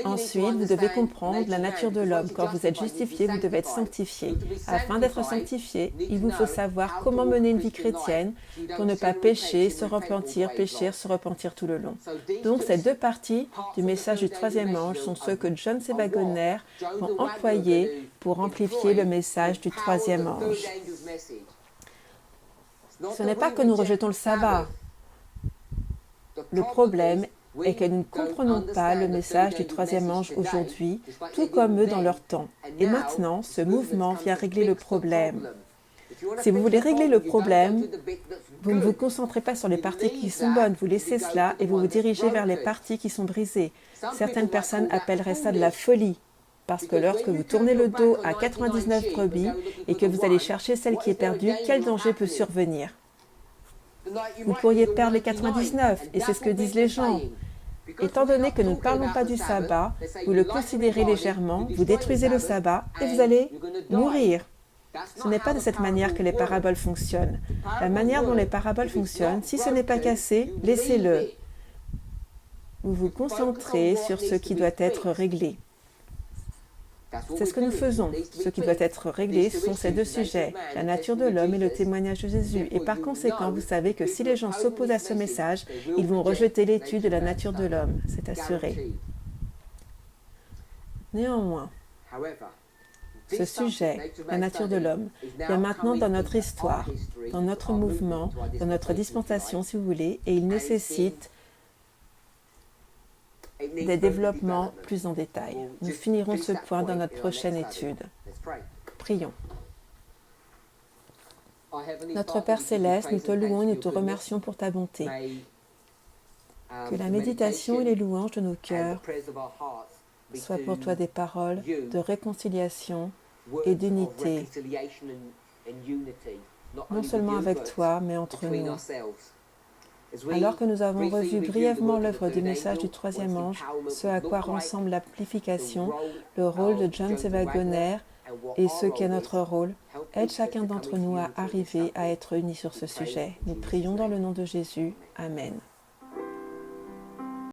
Ensuite, vous devez comprendre la nature de l'homme. Quand vous êtes justifié, vous devez être sanctifié. Afin d'être sanctifié, il vous faut savoir comment mener une vie chrétienne pour ne pas pécher, se repentir, pécher, se repentir tout le long. Donc, ces deux parties du message du troisième ange sont ceux que John C. Waggoner vont employer pour amplifier le message du troisième ange. Ce n'est pas que nous rejetons le sabbat. Le problème est que nous ne comprenons pas le message du troisième ange aujourd'hui, tout comme eux dans leur temps. Et maintenant, ce mouvement vient régler le problème. Si vous voulez régler le problème, vous ne vous concentrez pas sur les parties qui sont bonnes, vous laissez cela et vous vous dirigez vers les parties qui sont brisées. Certaines personnes appelleraient ça de la folie, parce que lorsque vous tournez le dos à 99 brebis et que vous allez chercher celle qui est perdue, quel danger peut survenir? Vous pourriez perdre les 99, et c'est ce que disent les gens. Étant donné que nous ne parlons pas du sabbat, vous le considérez légèrement, vous détruisez le sabbat et vous allez mourir. Ce n'est pas de cette manière que les paraboles fonctionnent. La manière dont les paraboles fonctionnent, si ce n'est pas cassé, laissez-le. Vous vous concentrez sur ce qui doit être réglé. C'est ce que nous faisons. Ce qui doit être réglé sont ces deux sujets, la nature de l'homme et le témoignage de Jésus. Et par conséquent, vous savez que si les gens s'opposent à ce message, ils vont rejeter l'étude de la nature de l'homme. C'est assuré. Néanmoins, ce sujet, la nature de l'homme, vient maintenant dans notre histoire, dans notre mouvement, dans notre dispensation, si vous voulez, et il nécessite des développements plus en détail. Nous finirons ce point dans notre prochaine étude. Prions. Notre Père Céleste, nous te louons et nous te remercions pour ta bonté. Que la méditation et les louanges de nos cœurs soient pour toi des paroles de réconciliation et d'unité, non seulement avec toi, mais entre nous. Alors que nous avons revu brièvement l'œuvre du message du troisième ange, ce à quoi ressemble l'amplification, le rôle de John C. Waggoner et ce qu'est notre rôle, aide chacun d'entre nous à arriver à être unis sur ce sujet. Nous prions dans le nom de Jésus. Amen.